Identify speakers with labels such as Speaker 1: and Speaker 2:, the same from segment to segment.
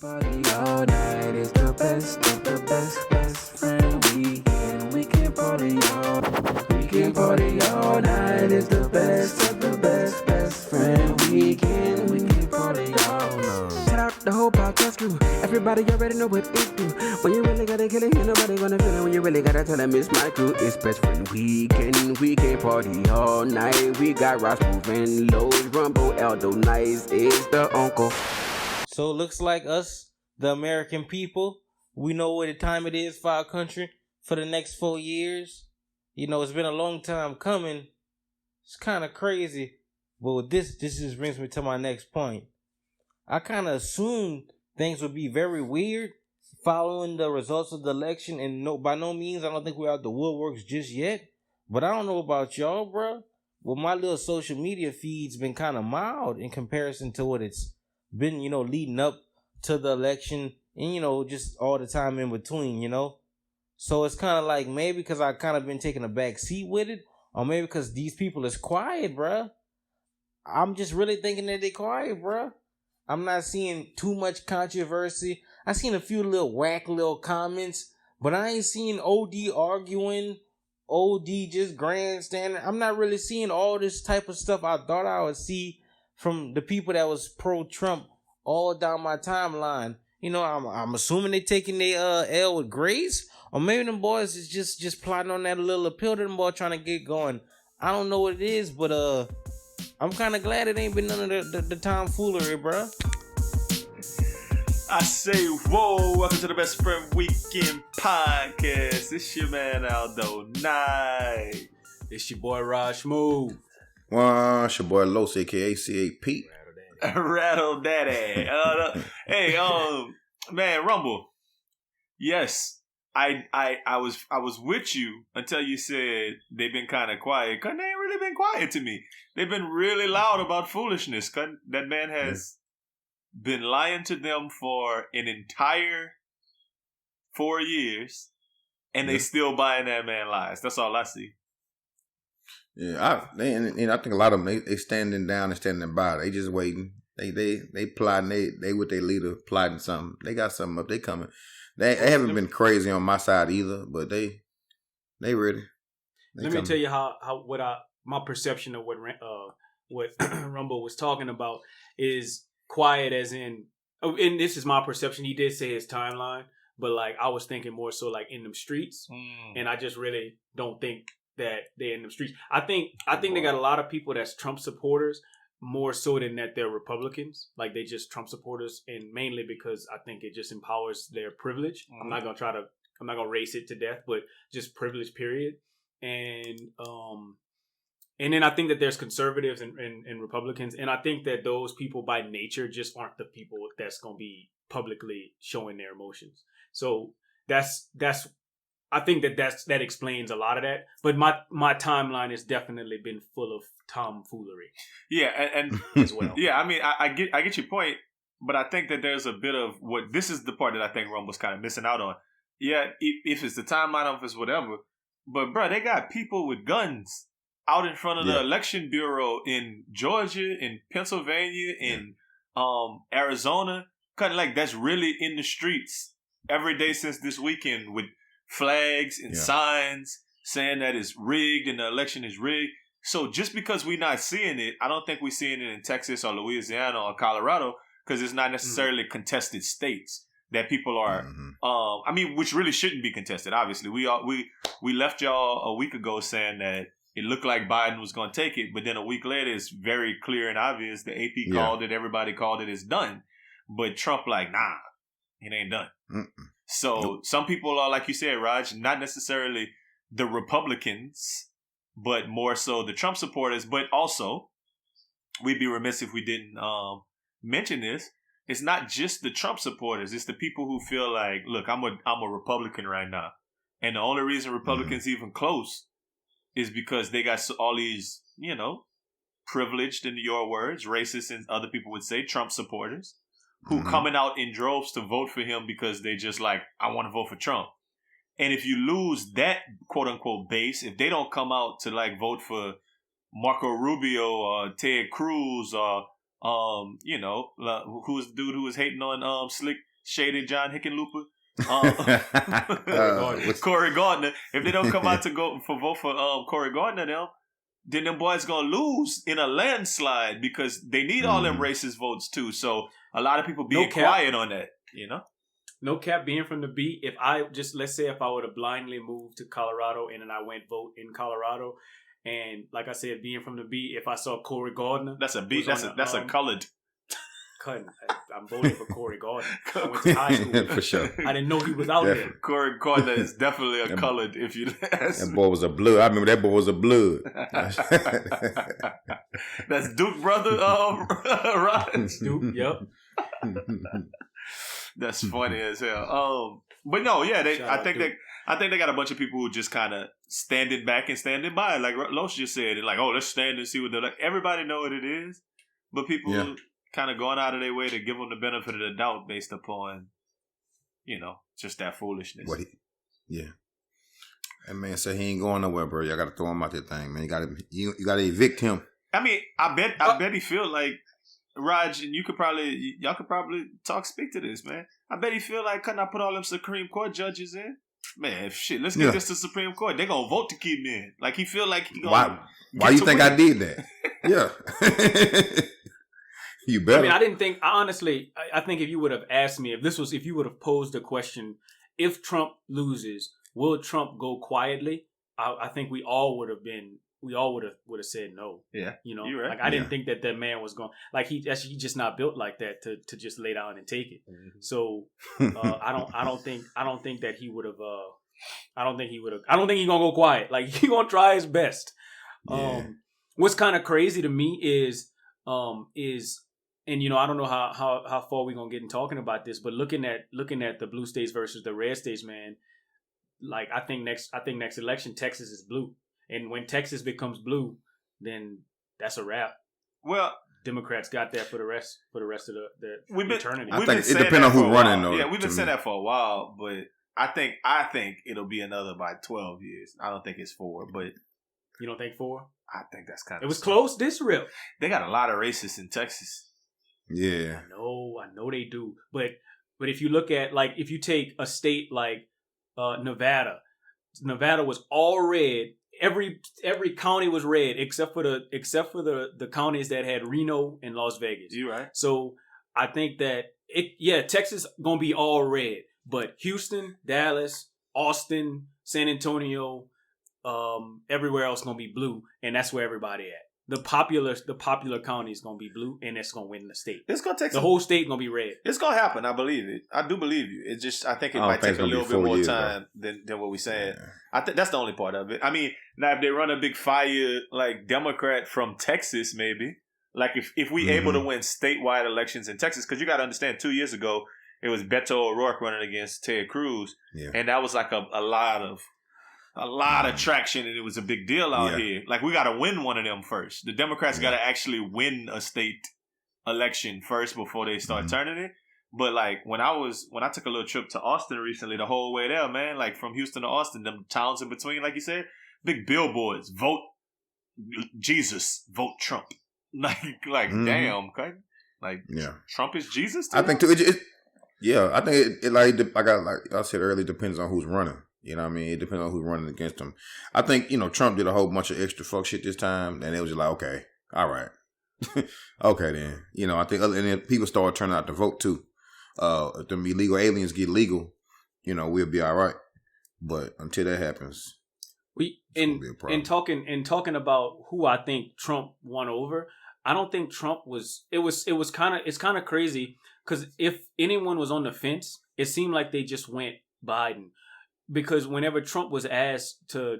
Speaker 1: Party all night is the best of the best, best friend weekend. We can party all night is the best of the best, best friend weekend. We can party all night. Shout out the whole podcast crew. Everybody already know what it do. When you really gotta kill it, ain't nobody gonna feel it. When you really gotta tell them it's my crew. It's best friend weekend. We can party all night. We got Ross moving, Lowe's, Rumble, Aldo, Nice is the uncle.
Speaker 2: So it looks like us, the American people, we know what the time it is for our country for the next 4 years. You know, it's been a long time coming. It's kind of crazy. But with this just brings me to my next point. I kind of assumed things would be very weird following the results of the election. And by no means, I don't think we're out the woodworks just yet. But I don't know about y'all, bro. Well, my little social media feed's been kind of mild in comparison to what it's been, you know, leading up to the election and, you know, just all the time in between, you know. So it's kind of like maybe because I kind of been taking a back seat with it, or maybe because these people is quiet, bruh. I'm just really thinking that they quiet, bruh. I'm not seeing too much controversy. I seen a few little whack little comments, but I ain't seeing OD arguing, OD just grandstanding. I'm not really seeing all this type of stuff I thought I would see from the people that was pro-Trump all down my timeline. You know, I'm assuming they taking their L with grace, or maybe them boys is just plotting on that little appeal to them boys trying to get going. I don't know what it is, but I'm kind of glad it ain't been none of the tomfoolery, bruh.
Speaker 3: I say, whoa, welcome to the Best Friend Weekend Podcast. It's your man Aldo Night.
Speaker 4: It's your boy Raj Move.
Speaker 5: It's your boy Los, aka CAP.
Speaker 3: Rattle Daddy. Hey, man, Rumble. Yes, I was with you until you said they've been kind of quiet. Cause they ain't really been quiet to me. They've been really loud about foolishness. Cause that man has been lying to them for an entire 4 years, and they still buying that man lies. That's all I see.
Speaker 5: Yeah, I think a lot of them they standing down and standing by. They just waiting. They plotting. They with their leader plotting something. They got something up. They coming. They haven't been crazy on my side either, but they ready.
Speaker 4: Let me tell you my perception of what Rumble was talking about is quiet, as in, and this is my perception. He did say his timeline, but like I was thinking more so like in them streets, and I just really don't think that they're in the streets. I think they got a lot of people that's Trump supporters more so than that they're Republicans. Like they just Trump supporters, and mainly because I think it just empowers their privilege. I'm not gonna race it to death, but just privilege, period. And then I think that there's conservatives and Republicans, and I think that those people by nature just aren't the people that's gonna be publicly showing their emotions. So that's I think that explains a lot of that. But my timeline has definitely been full of tomfoolery.
Speaker 3: Yeah, and
Speaker 4: as well.
Speaker 3: Yeah, I mean, I get your point, but I think that there's a bit of what this is the part that I think Rumble's kind of missing out on. Yeah, if it's the timeline of it's whatever, but bro, they got people with guns out in front of the election bureau in Georgia, in Pennsylvania, in Arizona, kind of like that's really in the streets every day since this weekend with flags and signs saying that it's rigged and the election is rigged. So just because we're not seeing it, I don't think we're seeing it in Texas or Louisiana or Colorado because it's not necessarily contested states that people are. I mean, which really shouldn't be contested. Obviously, we left y'all a week ago saying that it looked like Biden was going to take it, but then a week later, it's very clear and obvious. The AP called it, everybody called it, it's done. But Trump like, nah, it ain't done. So some people are, like you said, Raj, not necessarily the Republicans, but more so the Trump supporters. But also, we'd be remiss if we didn't mention this. It's not just the Trump supporters. It's the people who feel like, look, I'm a Republican right now. And the only reason Republicans even close is because they got all these, you know, privileged, in your words, racist, and other people would say, Trump supporters, who coming out in droves to vote for him because they just like, I want to vote for Trump. And if you lose that quote unquote base, if they don't come out to like vote for Marco Rubio or Ted Cruz or Who's the dude who was hating on Slick Shady John Hickenlooper? Corey Gardner. If they don't come out to vote for Corey Gardner, then them boys gonna lose in a landslide because they need all them racist votes too. So a lot of people being quiet on that,
Speaker 4: No cap, being from the beat. If let's say if I would have blindly moved to Colorado and then I went vote in Colorado, and like I said, being from the beat, if I saw Corey Gardner,
Speaker 3: that's a beat. That's a colored.
Speaker 4: I'm voting for Corey Gardner. I went to high school
Speaker 5: for sure.
Speaker 4: I didn't know he was out there.
Speaker 3: Corey Gardner is definitely a colored. If you ask
Speaker 5: that boy was a blood. I remember that boy was a blood.
Speaker 3: That's Duke brother, Rod.
Speaker 4: Duke, yep.
Speaker 3: That's funny as hell. But no, yeah, I think they got a bunch of people who just kind of standing back and standing by, like Los just said, and like, oh, let's stand and see what they're like. Everybody know what it is, but people kind of going out of their way to give them the benefit of the doubt based upon, just that foolishness.
Speaker 5: That man said he ain't going nowhere, bro. Y'all got to throw him out that thing, man. You got to evict him.
Speaker 3: I mean, I bet he feel like Raj, and y'all could probably speak to this, man. I bet he feel like, couldn't I put all them Supreme Court judges in? Man, shit, let's get this to Supreme Court. They gonna vote to keep me in. Like he feel like he gonna.
Speaker 5: Why you think I did that? Yeah. You better.
Speaker 4: I mean, I didn't think. I think if you would have asked me, if you would have posed the question, if Trump loses, will Trump go quietly? I think we all would have said no.
Speaker 3: Yeah,
Speaker 4: you're right. Like I didn't think that man was going. Like he just not built like that to just lay down and take it. Mm-hmm. So I don't think that he would have. I don't think he's gonna go quiet. Like he's gonna try his best.
Speaker 5: Yeah.
Speaker 4: What's kind of crazy to me is. And I don't know how far we're gonna get in talking about this, but looking at the blue states versus the red states, man, like I think next election Texas is blue, and when Texas becomes blue, then that's a wrap.
Speaker 3: Well,
Speaker 4: Democrats got that for the rest of the eternity.
Speaker 5: I think it depends on who's running, though.
Speaker 3: Yeah, we've been saying that for a while, but I think it'll be another by 12 years. I don't think it's 4, but
Speaker 4: you don't think 4?
Speaker 3: I think that's kind of.
Speaker 4: It was close. This real.
Speaker 3: They got a lot of racists in Texas.
Speaker 5: Yeah,
Speaker 4: I know they do. But if you look at if you take a state like Nevada was all red. Every county was red except for the counties that had Reno and Las Vegas.
Speaker 3: You right.
Speaker 4: So I think that Texas gonna be all red, but Houston, Dallas, Austin, San Antonio, everywhere else gonna be blue, and that's where everybody at. The popular county is gonna be blue, and it's gonna win the state.
Speaker 3: It's gonna take
Speaker 4: the whole state gonna be red.
Speaker 3: It's gonna happen. I believe it. I do believe you. It's just I think it might take a little bit more time than what we saying. Yeah. I think that's the only part of it. I mean, now if they run a big fire like Democrat from Texas, maybe like if we able to win statewide elections in Texas, because you got to understand, 2 years ago it was Beto O'Rourke running against Ted Cruz, and that was like a lot of traction, and it was a big deal out here. Like, we got to win one of them first. The Democrats got to actually win a state election first before they start turning it. But like when I took a little trip to Austin recently, the whole way there, man, like from Houston to Austin, them towns in between, like you said, big billboards, vote Jesus, vote Trump. Like damn, okay? Like Trump is Jesus too?
Speaker 5: I think too. I think it like I said earlier, depends on who's running. You know what I mean? It depends on who's running against him. I think, Trump did a whole bunch of extra fuck shit this time, and it was just like, okay, all right. Okay, then. I think, and then people started turning out to vote, too. If them illegal aliens get legal, we'll be all right. But until that happens,
Speaker 4: in talking about who I think Trump won over, I don't think Trump was, it's kind of crazy, because if anyone was on the fence, it seemed like they just went Biden. Because whenever Trump was asked to,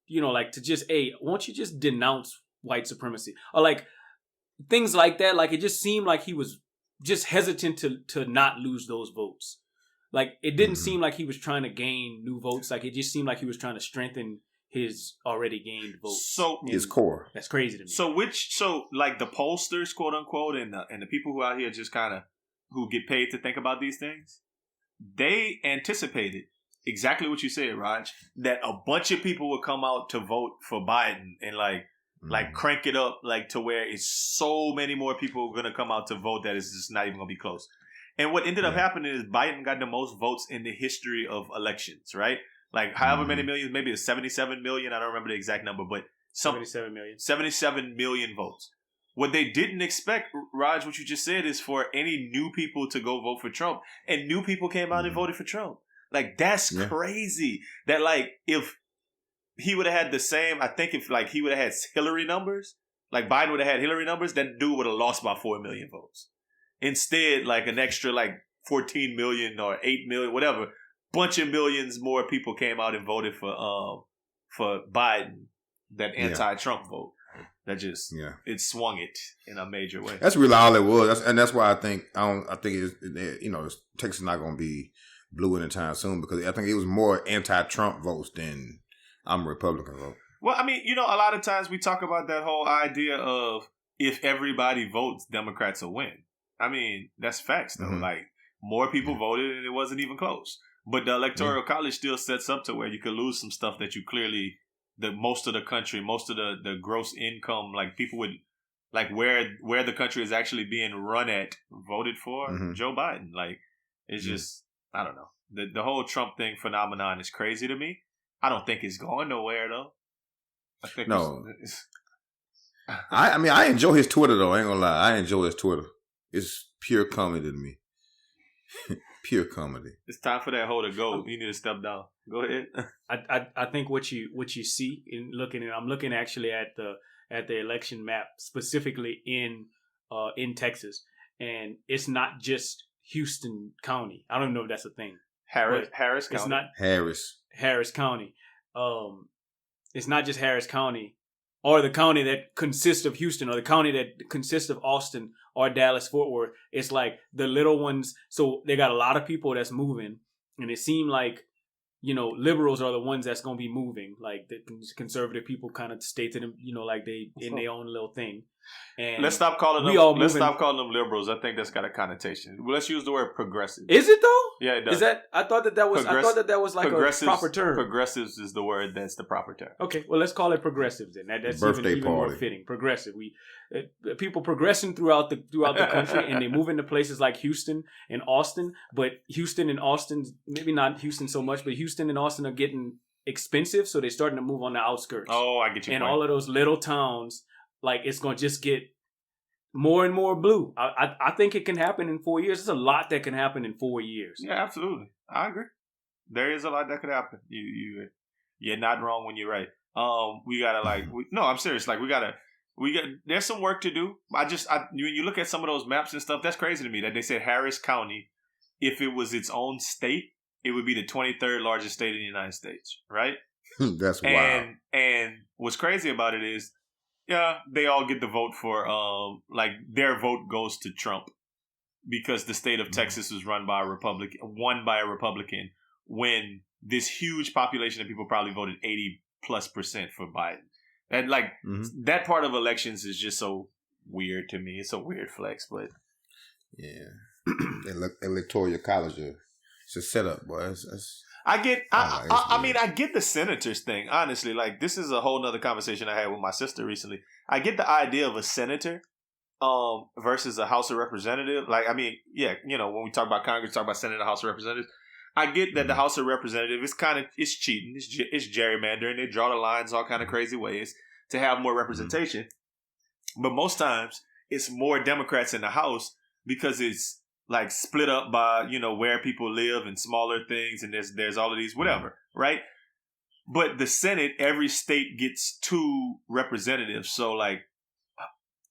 Speaker 4: to just, hey, won't you just denounce white supremacy? Or like things like that, like it just seemed like he was just hesitant to not lose those votes. Like it didn't seem like he was trying to gain new votes. Like it just seemed like he was trying to strengthen his already gained votes.
Speaker 3: So
Speaker 5: his core.
Speaker 4: That's crazy to me.
Speaker 3: So like the pollsters, quote unquote, and the people who out here just kind of who get paid to think about these things, they anticipated exactly what you said, Raj, that a bunch of people would come out to vote for Biden, and like Like crank it up like to where it's so many more people going to come out to vote that it's just not even going to be close. And what ended up happening is Biden got the most votes in the history of elections, right? Like however many millions, maybe it's 77 million. I don't remember the exact number, but
Speaker 4: 77 million.
Speaker 3: 77 million votes. What they didn't expect, Raj, what you just said, is for any new people to go vote for Trump. And new people came out and voted for Trump. Like, that's crazy. That, like, if he would have had the same, I think if, like, he would have had Hillary numbers, like Biden would have had Hillary numbers, that dude would have lost by 4 million votes. Instead, like, an extra, like, 14 million or 8 million, whatever, bunch of millions more people came out and voted for Biden, that anti-Trump vote. That just it swung it in a major way.
Speaker 5: That's really all it was, that's why I think Texas is not going to be blue anytime soon, because I think it was more anti-Trump votes than I'm a Republican vote.
Speaker 3: Well, I mean, a lot of times we talk about that whole idea of if everybody votes, Democrats will win. I mean, that's facts though. Mm-hmm. Like more people voted and it wasn't even close. But the Electoral College still sets up to where you could lose some stuff that you clearly. Most of the country, most of the gross income, like people would, like where the country is actually being run at, voted for Joe Biden. Like it's just, I don't know. The whole Trump thing phenomenon is crazy to me. I don't think it's going nowhere though. I think
Speaker 5: I enjoy his Twitter though. I ain't gonna lie, I enjoy his Twitter. It's pure comedy to me. Pure comedy.
Speaker 3: It's time for that hoe to go. You need to step down. Go ahead.
Speaker 4: I think what you see in looking at, I'm looking actually at the election map specifically in Texas, and it's not just Houston County. I don't know if that's a thing.
Speaker 3: Harris County.
Speaker 4: It's not Harris County. It's not just Harris County, or the county that consists of Houston, or the county that consists of Austin or Dallas, Fort Worth. It's like the little ones. So they got a lot of people that's moving, and it seemed like, liberals are the ones that's going to be moving. Like the conservative people kind of stay to them, like they in their own little thing. And
Speaker 3: let's stop calling them. Stop calling them liberals. I think that's got a connotation. Well, let's use the word progressive.
Speaker 4: Is it though?
Speaker 3: Yeah, it does.
Speaker 4: Is that? I thought that was like a proper term.
Speaker 3: Progressives is the word that's the proper term.
Speaker 4: Okay, well let's call it progressives then. That's even more fitting. Progressive. People progressing throughout the country, and they move into places like Houston and Austin. But Houston and Austin, maybe not Houston so much, but Houston and Austin are getting expensive, so they're starting to move on the outskirts.
Speaker 3: Oh, I get you.
Speaker 4: And all of those little towns, like it's going to just get more and more blue. I think it can happen in 4 years. There's a lot that can happen in 4 years.
Speaker 3: Yeah, absolutely. I agree. There is a lot that could happen. You're not wrong when you're right. We gotta no, I'm serious. Like there's some work to do. When you look at some of those maps and stuff, that's crazy to me that they said Harris County, if it was its own state, it would be the 23rd largest state in the United States, right?
Speaker 5: That's wild.
Speaker 3: And what's crazy about it is, they all get the vote for, their vote goes to Trump because the state of Texas was won by a Republican when this huge population of people probably voted 80+% for Biden. And that part of elections is just so weird to me. It's a weird flex, but
Speaker 5: Electoral College, it's a setup, boy.
Speaker 3: I get the senators thing, honestly. Like, this is a whole nother conversation I had with my sister recently. I get the idea of a senator versus a House of Representatives. Like, I mean, when we talk about Congress, talk about Senate and House of Representatives. I get that the House of Representatives it's cheating. It's gerrymandering. They draw the lines all kind of crazy ways to have more representation. But most times, it's more Democrats in the House because it's like split up by, where people live and smaller things, and there's all of these whatever, right? But the Senate, every state gets 2 representatives. So like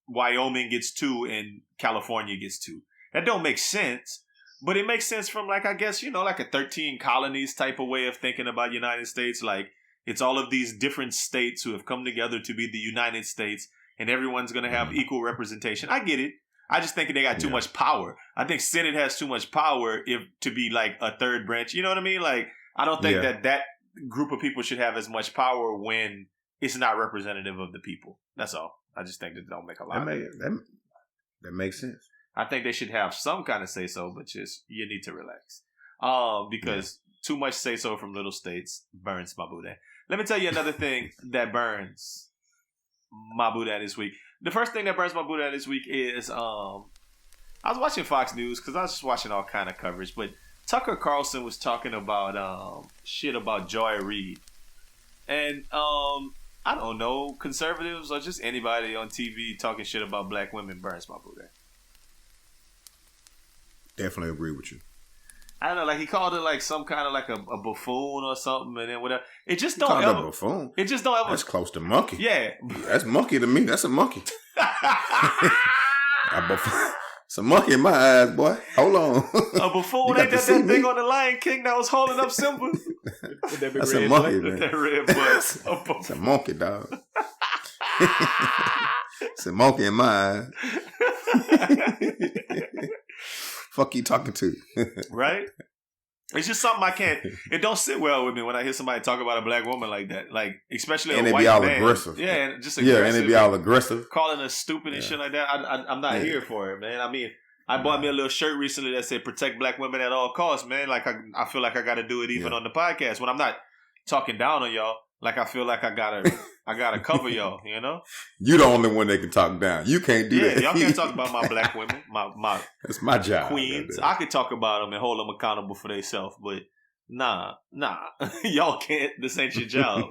Speaker 3: Wyoming gets 2 and California gets 2. That don't make sense, but it makes sense from like, I guess, like a 13 colonies type of way of thinking about United States. Like it's all of these different states who have come together to be the United States, and everyone's going to have equal representation. I get it. I just think they got too much power. I think Senate has too much power to be like a third branch. You know what I mean? Like, I don't think that group of people should have as much power when it's not representative of the people. That's all. I just think that don't make a lot of sense.
Speaker 5: That makes sense.
Speaker 3: I think they should have some kind of say-so, but just you need to relax. Because too much say-so from little states burns my booty. Let me tell you another thing that burns. my Buddha this week. The first thing that burns my Buddha this week is I was watching Fox News because I was just watching all kind of coverage, but Tucker Carlson was talking about shit about Joy Reid. And I don't know, conservatives or just anybody on TV talking shit about black women burns my Buddha.
Speaker 5: Definitely agree with you.
Speaker 3: I don't know, like he called it like some kind of like a buffoon or something, and then whatever. It just
Speaker 5: Called
Speaker 3: don't
Speaker 5: a
Speaker 3: ever.
Speaker 5: buffoon.
Speaker 3: It just don't ever.
Speaker 5: That's close to monkey.
Speaker 3: Yeah.
Speaker 5: That's monkey to me. That's a monkey. A buffoon. It's a monkey in my eyes, boy. Hold on.
Speaker 3: A buffoon
Speaker 5: You got
Speaker 3: ain't
Speaker 5: to
Speaker 3: that
Speaker 5: see
Speaker 3: thing
Speaker 5: me.
Speaker 3: on the Lion King that was holding up Simba?
Speaker 4: With that big
Speaker 5: That's a
Speaker 4: red
Speaker 5: monkey,
Speaker 4: butt.
Speaker 3: With
Speaker 5: man.
Speaker 3: that red butt.
Speaker 5: It's a monkey, dog. It's a monkey in my eyes. Fuck you talking to?
Speaker 3: Right? It's just something I can't. It don't sit well with me when I hear somebody talk about a black woman like that. Like, especially
Speaker 5: And
Speaker 3: a
Speaker 5: they
Speaker 3: white
Speaker 5: be all
Speaker 3: man.
Speaker 5: aggressive.
Speaker 3: Yeah, and just
Speaker 5: Yeah,
Speaker 3: aggressive.
Speaker 5: and they be all aggressive.
Speaker 3: calling us stupid and shit like that. I'm not
Speaker 5: Yeah.
Speaker 3: here for it, man. I mean, I bought me a little shirt recently that said "Protect Black Women at all costs," man. Like I feel like I got to do it even
Speaker 5: Yeah.
Speaker 3: on the podcast when I'm not talking down on y'all. Like I feel like I gotta cover y'all. You know?
Speaker 5: You the only one that can talk down. You can't do
Speaker 3: Yeah,
Speaker 5: that.
Speaker 3: y'all can't talk about my black women, my
Speaker 5: That's my job.
Speaker 3: queens. I could talk about them and hold them accountable for themselves, but nah, y'all can't. This ain't your job.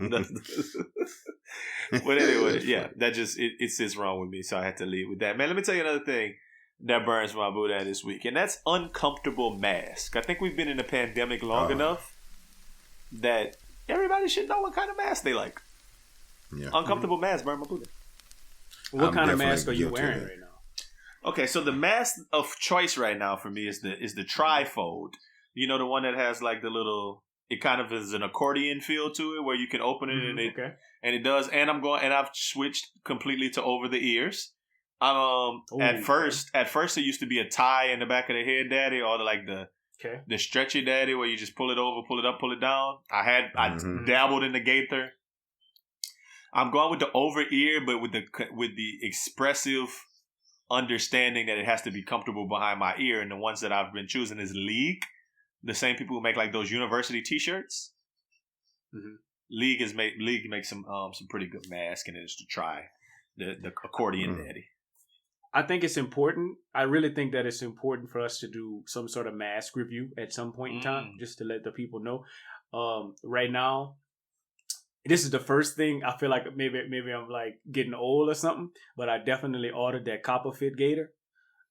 Speaker 3: But anyway, yeah, that just it sits wrong with me, so I had to leave with that. Man, let me tell you another thing that burns my Buddha this week, and that's uncomfortable mask. I think we've been in a pandemic long enough that everybody should know what kind of mask they like.
Speaker 5: Yeah.
Speaker 3: Uncomfortable mask burn my Buddha.
Speaker 4: What
Speaker 5: I'm
Speaker 4: kind of
Speaker 5: definitely
Speaker 4: mask are you
Speaker 5: guilty of
Speaker 4: wearing
Speaker 5: that.
Speaker 4: right now?
Speaker 3: Okay, so the mask of choice right now for me is the trifold. You know, the one that has like the little. It kind of is an accordion feel to it, where you can open it and it
Speaker 4: Okay.
Speaker 3: and it does. And I've switched completely to over the ears. At first it used to be a tie in the back of the head, daddy, or the stretchy daddy, where you just pull it over, pull it up, pull it down. I dabbled in the gaither. I'm going with the over ear, but with the expressive understanding that it has to be comfortable behind my ear. And the ones that I've been choosing is League, the same people who make like those university T-shirts.
Speaker 4: Mm-hmm.
Speaker 3: League makes some pretty good masks, and it's to try the accordion daddy.
Speaker 4: I think it's important. I really think that it's important for us to do some sort of mask review at some point in time, just to let the people know. Right now, this is the first thing. I feel like maybe I'm like getting old or something, but I definitely ordered that Copperfit gaiter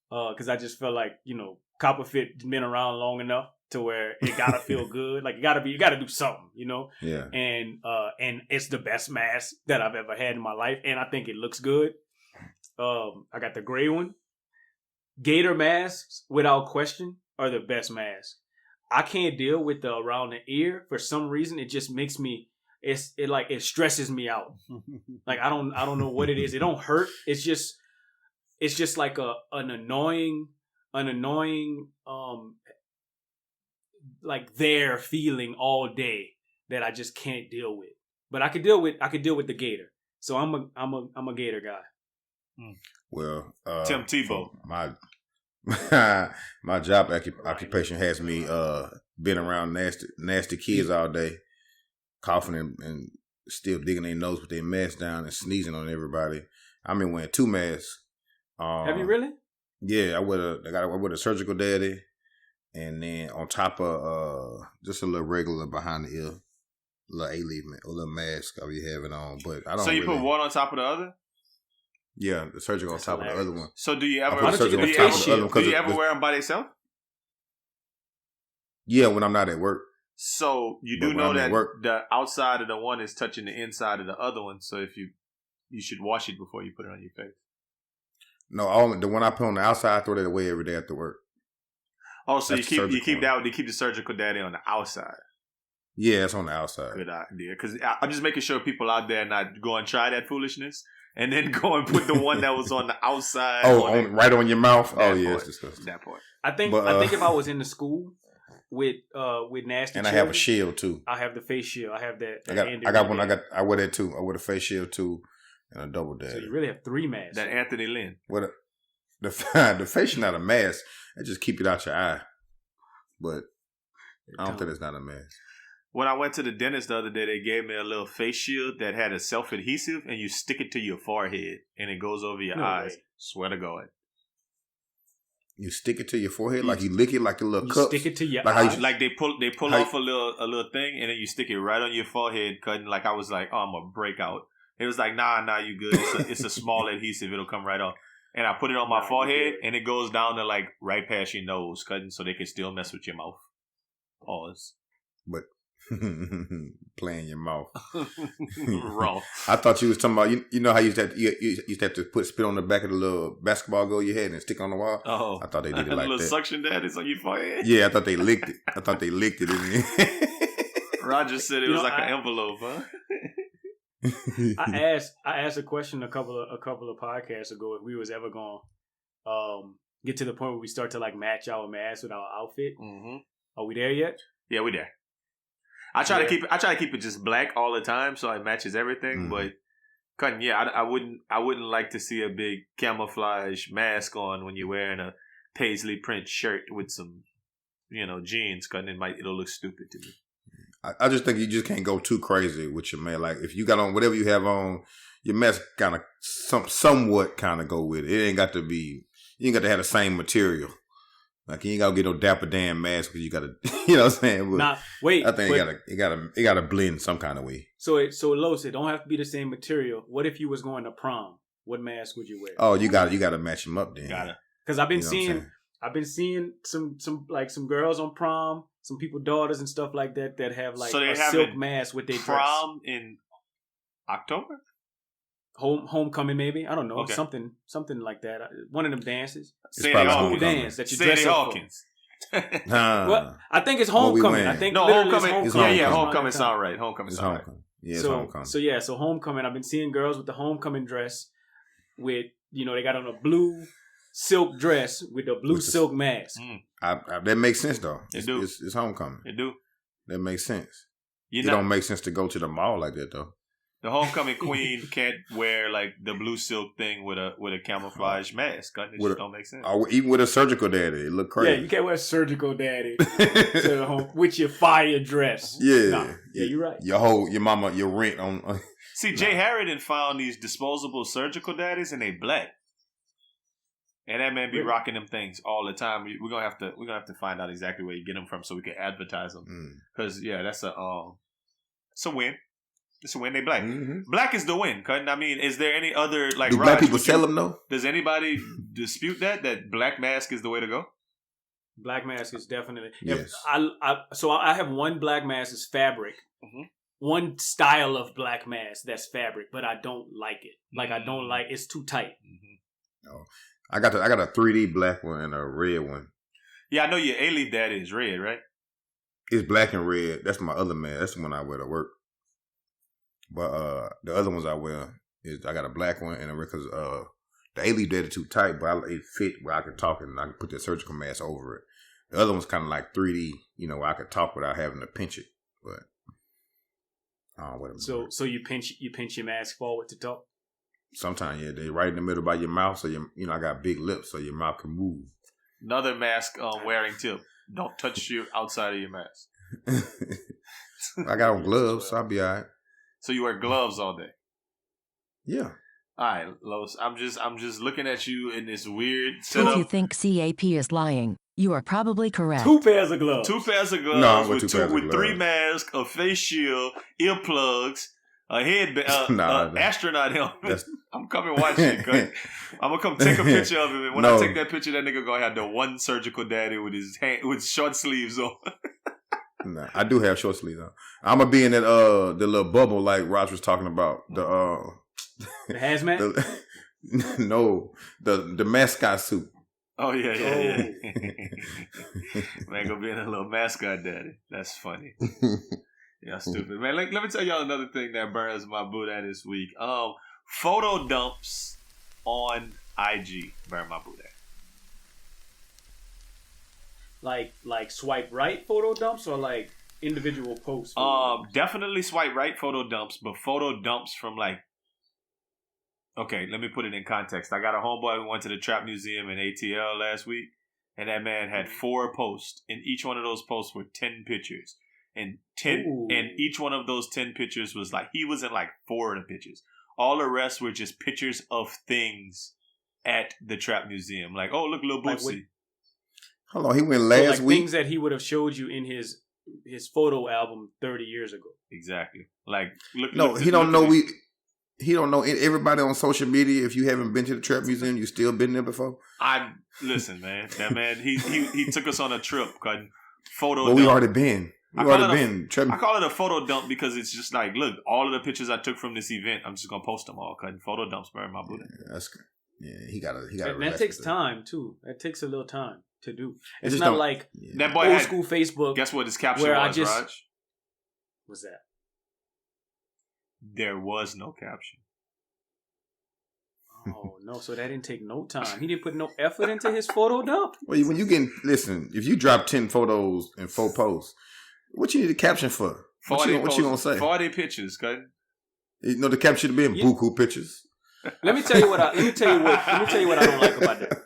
Speaker 4: because I just felt like, you know, Copperfit been around long enough to where it gotta feel good. Like you gotta do something, you know.
Speaker 5: Yeah.
Speaker 4: And it's the best mask that I've ever had in my life, and I think it looks good. I got the gray one. Gator masks, without question, are the best masks. I can't deal with the around the ear for some reason. It just makes me. It stresses me out. Like I don't know what it is. It don't hurt. It's just like an annoying like their feeling all day that I just can't deal with. But I could deal with the gator. So I'm a gator guy.
Speaker 5: Well,
Speaker 3: Tim Tebow.
Speaker 5: My job occupation has me being around nasty kids all day, coughing and still digging their nose with their mask down and sneezing on everybody. I'm wearing 2 masks.
Speaker 4: Have you really?
Speaker 5: Yeah, I wear a surgical daddy, and then on top of just a little regular behind the ear, little A-leaf, a little mask I'll be having on. But I don't.
Speaker 3: So you
Speaker 5: really,
Speaker 3: put one on top of the other?
Speaker 5: Yeah, the surgical on top of the other one.
Speaker 3: So do you
Speaker 5: I
Speaker 3: ever
Speaker 5: put the surgical on top of the other one
Speaker 3: do you
Speaker 5: 'cause
Speaker 3: ever wear them by themselves?
Speaker 5: Yeah, when I'm not at work.
Speaker 3: So you
Speaker 5: But
Speaker 3: do
Speaker 5: when
Speaker 3: know
Speaker 5: I'm at
Speaker 3: that
Speaker 5: work-
Speaker 3: the outside of the one is touching the inside of the other one. So if you should wash it before you put it on your face.
Speaker 5: No, the one I put on the outside, I throw that away every day after work.
Speaker 3: Oh, so
Speaker 5: That's
Speaker 3: you
Speaker 5: the
Speaker 3: keep
Speaker 5: surgical
Speaker 3: the surgical daddy on the outside.
Speaker 5: Yeah, it's on the outside.
Speaker 3: Good idea. Because I'm just making sure people out there not go and try that foolishness and then go and put the one that was on the outside.
Speaker 5: Right on your mouth.
Speaker 3: That
Speaker 5: Oh yeah,
Speaker 3: part.
Speaker 5: it's disgusting.
Speaker 3: That part.
Speaker 4: I think if I was in the school with nasty
Speaker 5: And I have a
Speaker 4: children,
Speaker 5: shield too.
Speaker 4: I have the face shield. I have that.
Speaker 5: I got one. I wear that too. I wear the face shield too, and a double
Speaker 4: So
Speaker 5: daddy.
Speaker 4: you really have 3 masks.
Speaker 3: That Anthony Lynn.
Speaker 5: What the face is not a mask. It just keep it out your eye. But I don't think it's not a mask.
Speaker 3: When I went to the dentist the other day, they gave me a little face shield that had a self-adhesive, and you stick it to your forehead, and it goes over your eyes.
Speaker 4: way.
Speaker 3: Swear to God.
Speaker 5: You stick it to your forehead, like you lick it like a little
Speaker 4: You
Speaker 5: cup.
Speaker 4: stick it to your
Speaker 5: Like how you-
Speaker 4: eyes.
Speaker 3: Like they pull
Speaker 5: How-
Speaker 3: off a little thing, and then you stick it right on your forehead, cutting. Like I was like, oh, I'm gonna break out. It was like, nah, you good. It's a small adhesive. It'll come right off. And I put it on my
Speaker 4: Nah, you
Speaker 3: forehead,
Speaker 4: good.
Speaker 3: and it goes down to like right past your nose, cutting, so they can still mess with your mouth. Pause.
Speaker 5: Playing your mouth.
Speaker 3: Wrong.
Speaker 5: I thought you was talking about you know how you used to have to put spit on the back of the little basketball goal you had and stick on the wall.
Speaker 3: Oh,
Speaker 5: I thought they did it
Speaker 3: a
Speaker 5: like
Speaker 3: little
Speaker 5: that.
Speaker 3: suction daddies on your forehead.
Speaker 5: Yeah, I thought they licked it.
Speaker 3: Roger said it
Speaker 4: You
Speaker 3: was
Speaker 4: know,
Speaker 3: like an envelope, huh?
Speaker 4: I asked a question a couple of podcasts ago if we was ever going get to the point where we start to like match our mask with our outfit.
Speaker 3: Mm-hmm.
Speaker 4: Are we there yet?
Speaker 3: Yeah, we there. I try
Speaker 4: Yeah.
Speaker 3: to keep it just black all the time so it matches everything.
Speaker 5: Mhm.
Speaker 3: But cutting, yeah, I wouldn't like to see a big camouflage mask on when you're wearing a paisley print shirt with some, jeans. Cutting it'll look stupid to me.
Speaker 5: I just think you just can't go too crazy with your man. Like if you got on whatever you have on, your mask kind of somewhat kind of go with it. It ain't got to be. You ain't got to have the same material. Like you ain't gotta get no Dapper Dan mask because you gotta, you know what I'm saying? But
Speaker 4: Nah, wait.
Speaker 5: I think
Speaker 4: but-
Speaker 5: it gotta blend some kind of way.
Speaker 4: So Los, it don't have to be the same material. What if you was going to prom? What mask would you wear?
Speaker 5: Oh, you gotta match them up then.
Speaker 3: Gotta.
Speaker 4: Because I've been
Speaker 5: You know what I'm
Speaker 4: seeing
Speaker 5: saying?
Speaker 4: I've been seeing some girls on prom, some people daughters and stuff like that have like
Speaker 3: So they
Speaker 4: a
Speaker 3: have
Speaker 4: silk
Speaker 3: it
Speaker 4: mask with their dress.
Speaker 3: Prom in October?
Speaker 4: Homecoming maybe, I don't know,
Speaker 3: Okay.
Speaker 4: something like that. One of them dances.
Speaker 3: Sadie
Speaker 5: probably
Speaker 4: School
Speaker 3: Hawkins.
Speaker 4: dance that you
Speaker 3: Sadie
Speaker 4: dress up for.
Speaker 3: Hawkins.
Speaker 5: Nah,
Speaker 4: Well, I think it's
Speaker 5: What we
Speaker 4: homecoming. I
Speaker 5: wearing?
Speaker 4: think
Speaker 3: No,
Speaker 4: literally
Speaker 3: homecoming.
Speaker 4: it's
Speaker 5: It's
Speaker 3: Yeah,
Speaker 5: homecoming.
Speaker 3: homecoming
Speaker 4: Around
Speaker 3: sound right. Homecoming
Speaker 5: it's
Speaker 3: sound right.
Speaker 5: homecoming. Yeah, it's
Speaker 4: so,
Speaker 5: homecoming.
Speaker 4: So homecoming. I've been seeing girls with the homecoming dress with, they got on a blue silk dress with a blue
Speaker 5: With the-
Speaker 4: silk mask.
Speaker 5: That makes sense though.
Speaker 3: It do.
Speaker 5: It's homecoming.
Speaker 3: They do.
Speaker 5: That makes sense.
Speaker 3: You
Speaker 5: It
Speaker 3: know,
Speaker 5: don't make sense to go to the mall like that though.
Speaker 3: the homecoming queen can't wear like the blue silk thing with a camouflage mask. It
Speaker 5: With
Speaker 3: just
Speaker 5: a-
Speaker 3: don't make sense.
Speaker 5: Or even with a surgical daddy, it look
Speaker 4: Yeah,
Speaker 5: crazy.
Speaker 4: you can't wear surgical daddy to the home with your fire dress.
Speaker 5: Yeah.
Speaker 4: Nah. Yeah, you're right.
Speaker 5: your mama, your rent on.
Speaker 3: See, Jay Harridan found these disposable surgical daddies, and they black. And that man be
Speaker 4: Really?
Speaker 3: rocking them things all the time. We're gonna have to find out exactly where you get them from so we can advertise them. Because that's it's a win. It's a win. They black.
Speaker 5: Mm-hmm.
Speaker 3: Black is the win. Cutting. I mean, is there any other like?
Speaker 5: Do black
Speaker 3: Raj,
Speaker 5: people
Speaker 3: would
Speaker 5: sell
Speaker 3: you-
Speaker 5: them though?
Speaker 3: Does anybody dispute that black mask is the way to go?
Speaker 4: Black mask is definitely.
Speaker 5: Yes.
Speaker 4: So I have one black mask is fabric.
Speaker 3: Mhm.
Speaker 4: One style of black mask that's fabric, but I don't like it. Like I don't like it's too tight.
Speaker 5: I got a 3D black one and a red one.
Speaker 3: Yeah, I know your A-Leaf daddy is red, right?
Speaker 5: It's black and red. That's my other man. That's the one I wear to work. But the other ones I wear is I got a black one and a red because the A-Leaf daddy too tight, but it fit where I could talk and I could put the surgical mask over it. The other one's kind of like 3D, where I could talk without having to pinch it. But I don't wear them.
Speaker 4: So you pinch your mask forward to talk.
Speaker 5: Sometimes, yeah, they right in the middle by your mouth, so I got big lips, so your mouth can move.
Speaker 3: Another mask wearing tip. Don't touch you outside of your mask.
Speaker 5: I got on gloves, so I'll be all right.
Speaker 3: So you wear gloves all day.
Speaker 5: Yeah.
Speaker 3: All right, Los. I'm just looking at you in this weird
Speaker 6: If
Speaker 3: setup.
Speaker 6: you think CAP is lying, you are probably correct.
Speaker 4: 2 pairs of gloves.
Speaker 3: 2 pairs of gloves
Speaker 5: No, I'm with
Speaker 3: with
Speaker 5: 2 pairs of
Speaker 3: 3
Speaker 5: gloves.
Speaker 3: masks, a face shield, earplugs, a headband,
Speaker 5: Nah, nah.
Speaker 3: astronaut helmet.
Speaker 5: That's-
Speaker 3: I'm coming watch you. Cause I'm gonna come take a picture of him. And when I
Speaker 5: No.
Speaker 3: take that picture, that nigga gonna have the one surgical daddy with his with short sleeves on.
Speaker 5: Nah, I do have short sleeves on. I'm gonna be in that the little bubble like Raj was talking about.
Speaker 4: The hazmat.
Speaker 5: the mascot suit.
Speaker 3: Oh yeah. Man, gonna be in a little mascot daddy. That's funny. Yeah, stupid. Man, let me tell y'all another thing that burns my boot at this week. Photo dumps on IG burn my boot at.
Speaker 4: Like swipe right photo dumps or like individual posts.
Speaker 3: Definitely swipe right photo dumps, but photo dumps from like. Okay, let me put it in context. I got a homeboy who went to the Trap Museum in ATL last week, and that man had 4 posts, and each one of those posts were 10 pictures. and 10,
Speaker 4: Ooh.
Speaker 3: and each one of those 10 pictures was like, he was in like 4 of the pictures. All the rest were just pictures of things at the Trap Museum. Like, oh, look, Lil
Speaker 4: Like
Speaker 3: Bootsy.
Speaker 4: what-
Speaker 5: Hold on, he went
Speaker 4: So,
Speaker 5: last
Speaker 4: like
Speaker 5: week.
Speaker 4: things that he would have showed you in his photo album 30 years ago.
Speaker 3: Exactly. Like, look.
Speaker 5: No,
Speaker 3: look,
Speaker 5: he don't
Speaker 3: look
Speaker 5: know
Speaker 3: at these-
Speaker 5: He don't know everybody on social media. If you haven't been to the Trap Museum, you still been there before.
Speaker 3: Listen, man. That man, he took us on a trip. Photo.
Speaker 5: Well, we
Speaker 3: dump.
Speaker 5: already been. We
Speaker 3: I call
Speaker 5: already
Speaker 3: it a-
Speaker 5: been. Trap,
Speaker 3: I call it a photo dump because it's just like, look, all of the pictures I took from this event, I'm just gonna post them all. Cause photo dumps burn my booty.
Speaker 5: that's good. Yeah, he got to.
Speaker 4: And that takes time too. That takes a little time to do.
Speaker 5: It
Speaker 4: It's
Speaker 5: just
Speaker 4: not
Speaker 5: don't-
Speaker 4: like
Speaker 3: That boy
Speaker 4: old
Speaker 3: had,
Speaker 4: school Facebook.
Speaker 3: guess what his caption
Speaker 4: where I
Speaker 3: was,
Speaker 4: just-
Speaker 3: Raj?
Speaker 4: Was that?
Speaker 3: There was no caption.
Speaker 4: Oh no! So that didn't take no time. He didn't put no effort into his photo dump.
Speaker 5: Well, when you listen, if you drop 10 photos and 4 posts, what you need a caption for? What you gonna say?
Speaker 3: 40 pictures, cuz.
Speaker 5: You know, the caption should be in
Speaker 4: Yeah.
Speaker 5: buku pictures.
Speaker 4: Let me tell you what I don't like about that.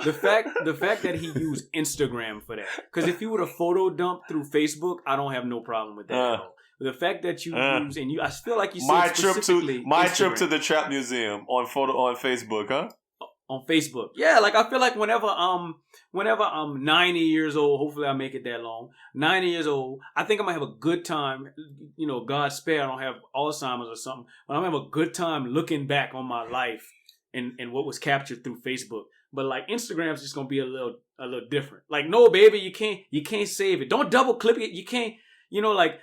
Speaker 4: The fact that he used Instagram for that. Because if you would have photo dumped through Facebook, I don't have no problem with that at all. But the fact that you use and I feel like you said
Speaker 3: My trip
Speaker 4: specifically
Speaker 3: to
Speaker 4: Instagram
Speaker 3: the Trap Museum on Facebook, huh?
Speaker 4: on Facebook. Yeah, like I feel like whenever I'm 90 years old, hopefully I make it that long. 90 years old, I think I'm gonna have a good time. You know, God spare I don't have Alzheimer's or something, but I'm gonna have a good time looking back on my life and what was captured through Facebook. But like Instagram's just gonna be a little different. Like, no, baby, you can't save it. Don't double click it. You can't. You know, like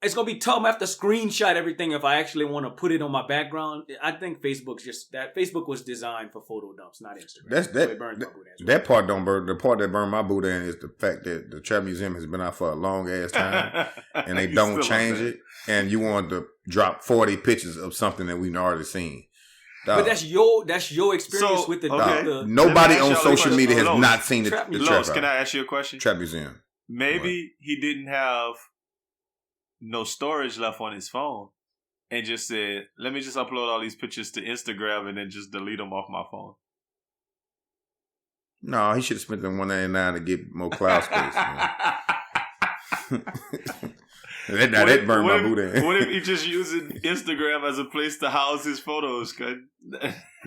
Speaker 4: it's gonna be tough. I have to screenshot everything if I actually want to put it on my background. I think Facebook was designed for photo dumps, not Instagram.
Speaker 5: That's
Speaker 4: So it burns my boot ass.
Speaker 5: That part don't burn. The part that burned my boot in is the fact that the Trap Museum has been out for a long ass time, and they
Speaker 3: He's
Speaker 5: don't
Speaker 3: still
Speaker 5: change
Speaker 3: on that.
Speaker 5: it. And you want to drop 40 pictures of something that we've already seen.
Speaker 4: But
Speaker 5: Dog,
Speaker 4: that's your experience
Speaker 3: So,
Speaker 4: with the,
Speaker 3: okay.
Speaker 4: the
Speaker 5: nobody
Speaker 3: Let me
Speaker 5: on
Speaker 3: ask y'all a
Speaker 5: social
Speaker 3: question.
Speaker 5: media has
Speaker 3: Los,
Speaker 5: not seen the
Speaker 4: Trap
Speaker 5: the
Speaker 4: Museum.
Speaker 3: Los,
Speaker 5: Trap,
Speaker 3: can I ask you a question?
Speaker 5: Trap Museum.
Speaker 3: Maybe he didn't have no storage left on his phone and just said, let me just upload all these pictures to Instagram and then just delete them off my phone.
Speaker 5: No, he should have spent the $199 to get more cloud space. Man. that burned my boot in.
Speaker 3: What if he just using Instagram as a place to house his photos? Cause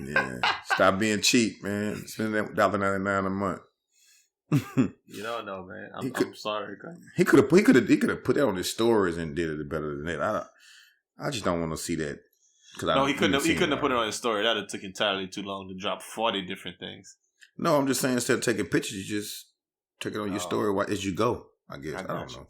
Speaker 5: Yeah, stop being cheap, man. Spend that $1.99 a month.
Speaker 3: you don't know, man.
Speaker 5: He could-
Speaker 3: I'm sorry. Cause
Speaker 5: He could have put that on his stories and did it better than that. I just don't want to see that.
Speaker 3: no, he couldn't have put it on his story. That would took entirely too long to drop 40 different things.
Speaker 5: No, I'm just saying instead of taking pictures, you just take it on your
Speaker 3: Oh.
Speaker 5: story as you go. I guess I don't
Speaker 3: gotcha.
Speaker 5: know.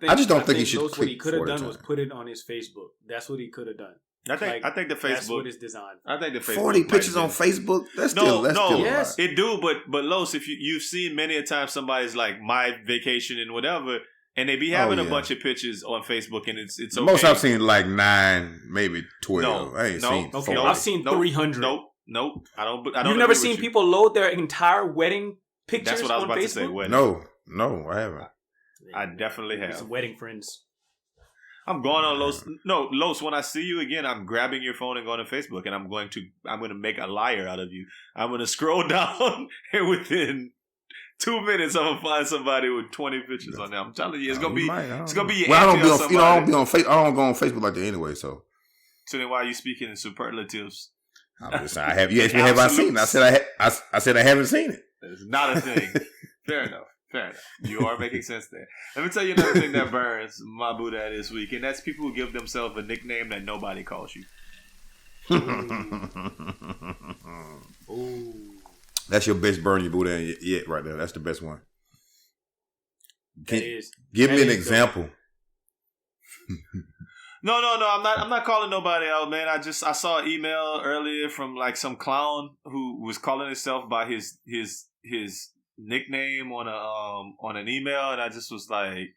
Speaker 4: I
Speaker 5: just don't think he should
Speaker 4: What he
Speaker 5: click
Speaker 4: could have
Speaker 5: 40
Speaker 4: done was
Speaker 5: times.
Speaker 4: put it on his Facebook. That's what he could have done.
Speaker 3: I think the
Speaker 4: That's what
Speaker 3: Facebook.
Speaker 4: it's designed for.
Speaker 3: I think the Facebook
Speaker 5: 40
Speaker 3: might
Speaker 5: pictures
Speaker 3: have
Speaker 5: on
Speaker 3: been-
Speaker 5: Facebook. That's
Speaker 3: No,
Speaker 5: still
Speaker 3: no,
Speaker 5: a lot.
Speaker 4: yes.
Speaker 3: It do, but Los, if you've seen many a time somebody's like my vacation and whatever, and they be having
Speaker 5: Oh,
Speaker 3: a
Speaker 5: yeah.
Speaker 3: bunch of pictures on Facebook, and it's okay.
Speaker 5: Most I've seen like 9, maybe 12.
Speaker 3: No,
Speaker 5: I ain't
Speaker 3: no,
Speaker 5: seen
Speaker 4: Okay,
Speaker 5: 40.
Speaker 4: I've seen 300.
Speaker 3: Nope. I don't.
Speaker 4: You've never seen people load their entire wedding pictures
Speaker 3: That's what I was
Speaker 4: on
Speaker 3: about
Speaker 4: Facebook?
Speaker 3: to say. Wedding.
Speaker 5: No, I haven't.
Speaker 3: I definitely have.
Speaker 4: Some wedding friends.
Speaker 3: I'm going on Los. No, Los. When I see you again, I'm grabbing your phone and going to Facebook, and I'm going to make a liar out of you. I'm going to scroll down, and within 2 minutes, I'm gonna find somebody with 20 pictures on there. I'm telling you, it's gonna be your
Speaker 5: Well, I don't
Speaker 3: auntie
Speaker 5: be
Speaker 3: or
Speaker 5: on.
Speaker 3: somebody.
Speaker 5: I don't be on Facebook. I don't go on Facebook like that anyway. So
Speaker 3: So then, why are you speaking in superlatives?
Speaker 5: I'm just saying, I have. You asked me, have I seen it? I said I haven't seen it.
Speaker 3: It's not a thing. Fair enough. You are making sense there. Let me tell you another thing that burns my Buddha this week, and that's people who give themselves a nickname that nobody calls you.
Speaker 4: Ooh.
Speaker 5: That's your best burn you Buddha yet right there. That's the best one.
Speaker 4: That is.
Speaker 5: Give
Speaker 4: that
Speaker 5: me an
Speaker 4: is
Speaker 5: example.
Speaker 3: No. I'm not calling nobody out, man. I saw an email earlier from like some clown who was calling himself by his nickname on an email, and I just was like,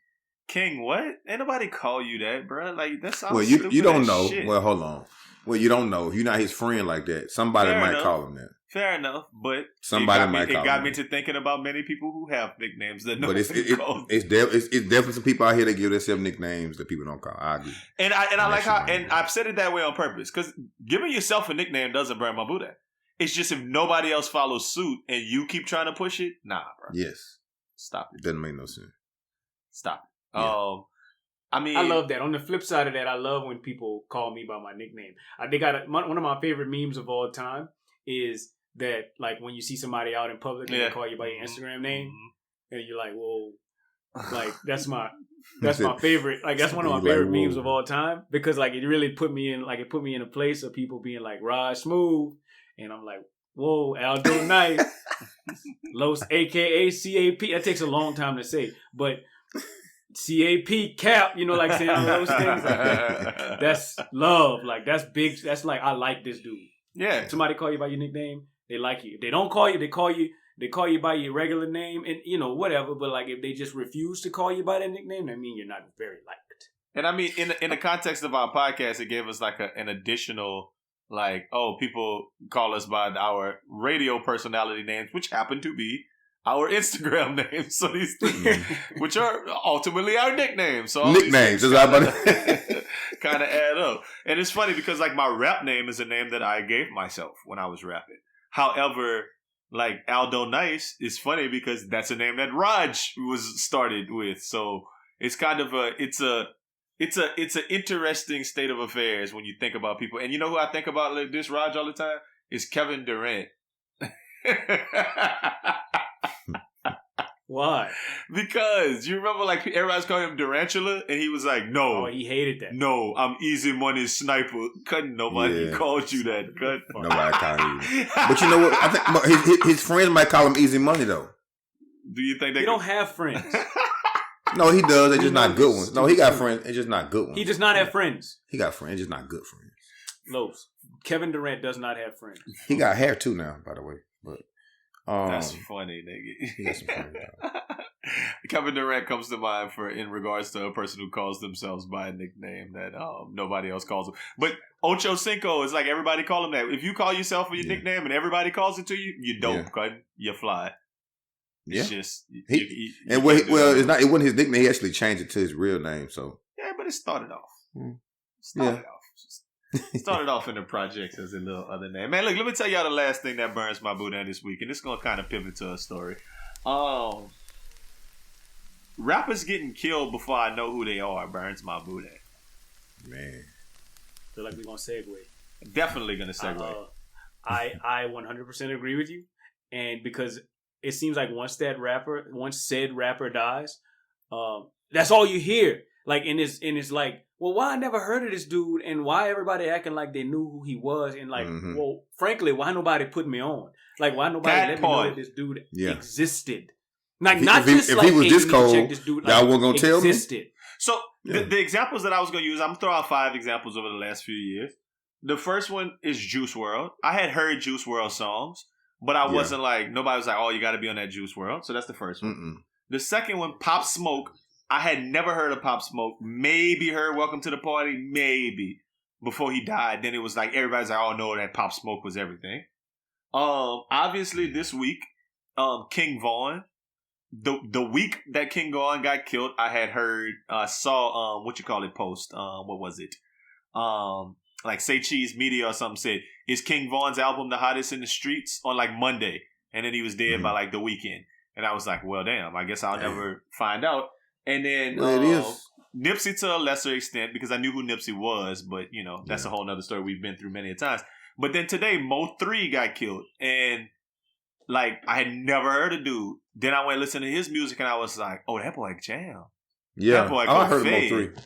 Speaker 3: King, what? Ain't nobody call you that, bro. Like that sounds.
Speaker 5: Well,
Speaker 3: stupid
Speaker 5: you don't
Speaker 3: as
Speaker 5: know.
Speaker 3: shit.
Speaker 5: Well, hold on. Well, you don't know. You're not his friend like that. Somebody
Speaker 3: Fair
Speaker 5: might
Speaker 3: enough.
Speaker 5: call him that.
Speaker 3: Fair enough, but
Speaker 5: Somebody
Speaker 3: it
Speaker 5: might call
Speaker 3: got
Speaker 5: him
Speaker 3: me
Speaker 5: that.
Speaker 3: to thinking about many people who have nicknames that
Speaker 5: But
Speaker 3: nobody calls.
Speaker 5: it's definitely some people out here that give themselves nicknames that people don't call. I agree.
Speaker 3: And I like how,
Speaker 5: Actually,
Speaker 3: and I've said it that way on purpose, because giving yourself a nickname doesn't burn my Buddha. It's just if nobody else follows suit and you keep trying to push it, nah, bro.
Speaker 5: Yes,
Speaker 3: Stop it.
Speaker 5: doesn't make no sense.
Speaker 3: Stop
Speaker 5: Yeah.
Speaker 3: I mean,
Speaker 4: I love that. On the flip side of that, I love when people call me by my nickname. They got one of my favorite memes of all time is that, like, when you see somebody out in public and they call you by your Instagram name, and you're like, whoa, like that's my favorite. Like that's one of my favorite memes of all time because like it really put me in a place of people being like Raj Smooth, and I'm like, whoa, Aldo Nice, Los, aka CAP. That takes a long time to say, but CAP Cap, you know, like saying all those things. Like, that's love. Like that's big. That's like I like this dude.
Speaker 3: Yeah.
Speaker 4: Somebody call you by your nickname, they like you. If they don't call you, they call you by your regular name, and you know whatever. But like if they just refuse to call you by that nickname, that means you're not very liked.
Speaker 3: And I mean, in the context of our podcast, it gave us like an additional, like, oh, people call us by our radio personality names, which happen to be our Instagram names. So these things, which are ultimately our nicknames. So all
Speaker 5: nicknames,
Speaker 3: kind of add up. And it's funny because like my rap name is a name that I gave myself when I was rapping. However, like Aldo Nice is funny because that's a name that Raj was started with. So it's kind of it's an interesting state of affairs when you think about people. And you know who I think about like this Raj all the time? Is Kevin Durant.
Speaker 4: Why?
Speaker 3: Because you remember like everybody's calling him Durantula and he was like, no.
Speaker 4: Oh, he hated that.
Speaker 3: No, I'm Easy Money Sniper. Couldn't nobody called you that.
Speaker 5: Nobody called you. But you know what? I think his friends might call him Easy Money though.
Speaker 3: Do you think
Speaker 4: they don't have friends?
Speaker 5: No, he does. They're just not good ones. No, he got friends. They're just not good ones.
Speaker 4: He does not have friends.
Speaker 5: He got friends, just not good friends.
Speaker 4: Los. Kevin Durant does not have friends.
Speaker 5: He got hair too now, by the way. But
Speaker 3: that's funny, nigga.
Speaker 5: He got some funny
Speaker 3: Kevin Durant comes to mind in regards to a person who calls themselves by a nickname that nobody else calls them. But Ocho Cinco is like everybody call him that. If you call yourself with your nickname and everybody calls it to you, you dope, you fly. It's just
Speaker 5: it wasn't his nickname. He actually changed it to his real name. So
Speaker 3: but it started off. Started off in the projects as a little other name. Man, look, let me tell y'all the last thing that burns my boudin this week, and it's gonna kind of pivot to a story. Rappers getting killed before I know who they are burns my boudin.
Speaker 5: Man,
Speaker 4: feel like we're gonna segue.
Speaker 3: Definitely gonna segue.
Speaker 4: I 100% agree with you, and because it seems like once said rapper dies, that's all you hear. Like, and it's like, well, why I never heard of this dude, and why everybody acting like they knew who he was, and like, well, frankly, why nobody put me on? Like, why nobody let me know that this dude existed? Like, if he was this cold, this dude,
Speaker 5: y'all weren't gonna tell me.
Speaker 3: So the examples that I was gonna use, I'm gonna throw out 5 examples over the last few years. The first one is Juice WRLD. I had heard Juice WRLD songs, but I wasn't like, nobody was like, oh, you got to be on that Juice WRLD. So that's the first one. The second one, Pop Smoke. I had never heard of Pop Smoke. Maybe heard Welcome to the Party. Maybe. Before he died. Then it was like, everybody's like, oh, no, that Pop Smoke was everything. Obviously, this week, King Von. The week that King Von got killed, I had heard, saw, post. What was it? Like Say Cheese Media or something said, is King Von's album the hottest in the streets on like Monday? And then he was dead by like the weekend. And I was like, well, damn, I guess I'll never find out. And then Nipsey to a lesser extent, because I knew who Nipsey was, but you know, that's a whole nother story we've been through many a times. But then today, Mo3 got killed. And like, I had never heard of dude. Then I went and listened to his music and I was like, oh, that boy jam.
Speaker 5: Yeah,
Speaker 3: that boy
Speaker 5: I heard Mo3.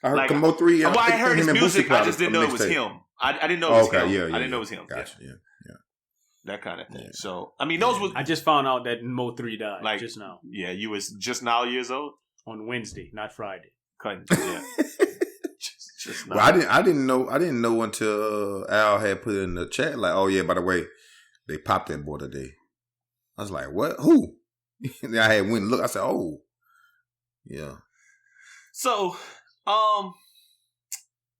Speaker 5: I heard Mo3.
Speaker 3: Well, I heard his music, I just didn't know it was him. I didn't know it was him. I didn't know it was him.
Speaker 5: Gotcha, yeah.
Speaker 3: That kind of thing. Yeah. So, I mean, those was...
Speaker 4: I just found out that Mo3 died like, just now.
Speaker 3: Yeah, you was just now years old?
Speaker 4: On Wednesday, not Friday.
Speaker 3: Yeah. just
Speaker 5: now. Well, I didn't know until Al had put it in the chat, like, oh yeah, by the way, they popped that boy today. I was like, what? Who? Then I had went and looked. I said, oh. Yeah.
Speaker 3: So,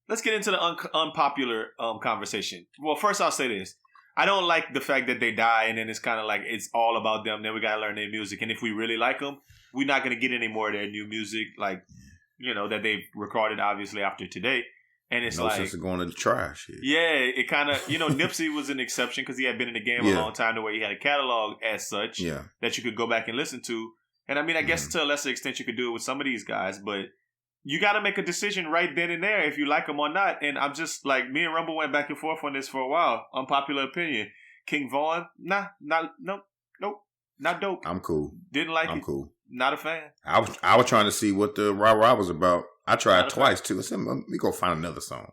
Speaker 3: let's get into the unpopular conversation. Well, first I'll say this. I don't like the fact that they die and then it's kind of like it's all about them. Then we got to learn their music. And if we really like them, we're not going to get any more of their new music, like, you know, that they've recorded obviously after today. And it's
Speaker 5: no sense of going to the trash.
Speaker 3: Yeah, it kind of, you know, Nipsey was an exception because he had been in the game a long time, the way he had a catalog as such that you could go back and listen to. And I mean, I guess to a lesser extent you could do it with some of these guys, but you got to make a decision right then and there if you like them or not. And I'm just like, me and Rumble went back and forth on this for a while. Unpopular opinion. King Von, nope, not dope.
Speaker 5: I'm cool.
Speaker 3: Didn't like it.
Speaker 5: I'm cool.
Speaker 3: Not a fan.
Speaker 5: I was trying to see what the rah-rah was about. I tried twice too. I said, let me go find another song.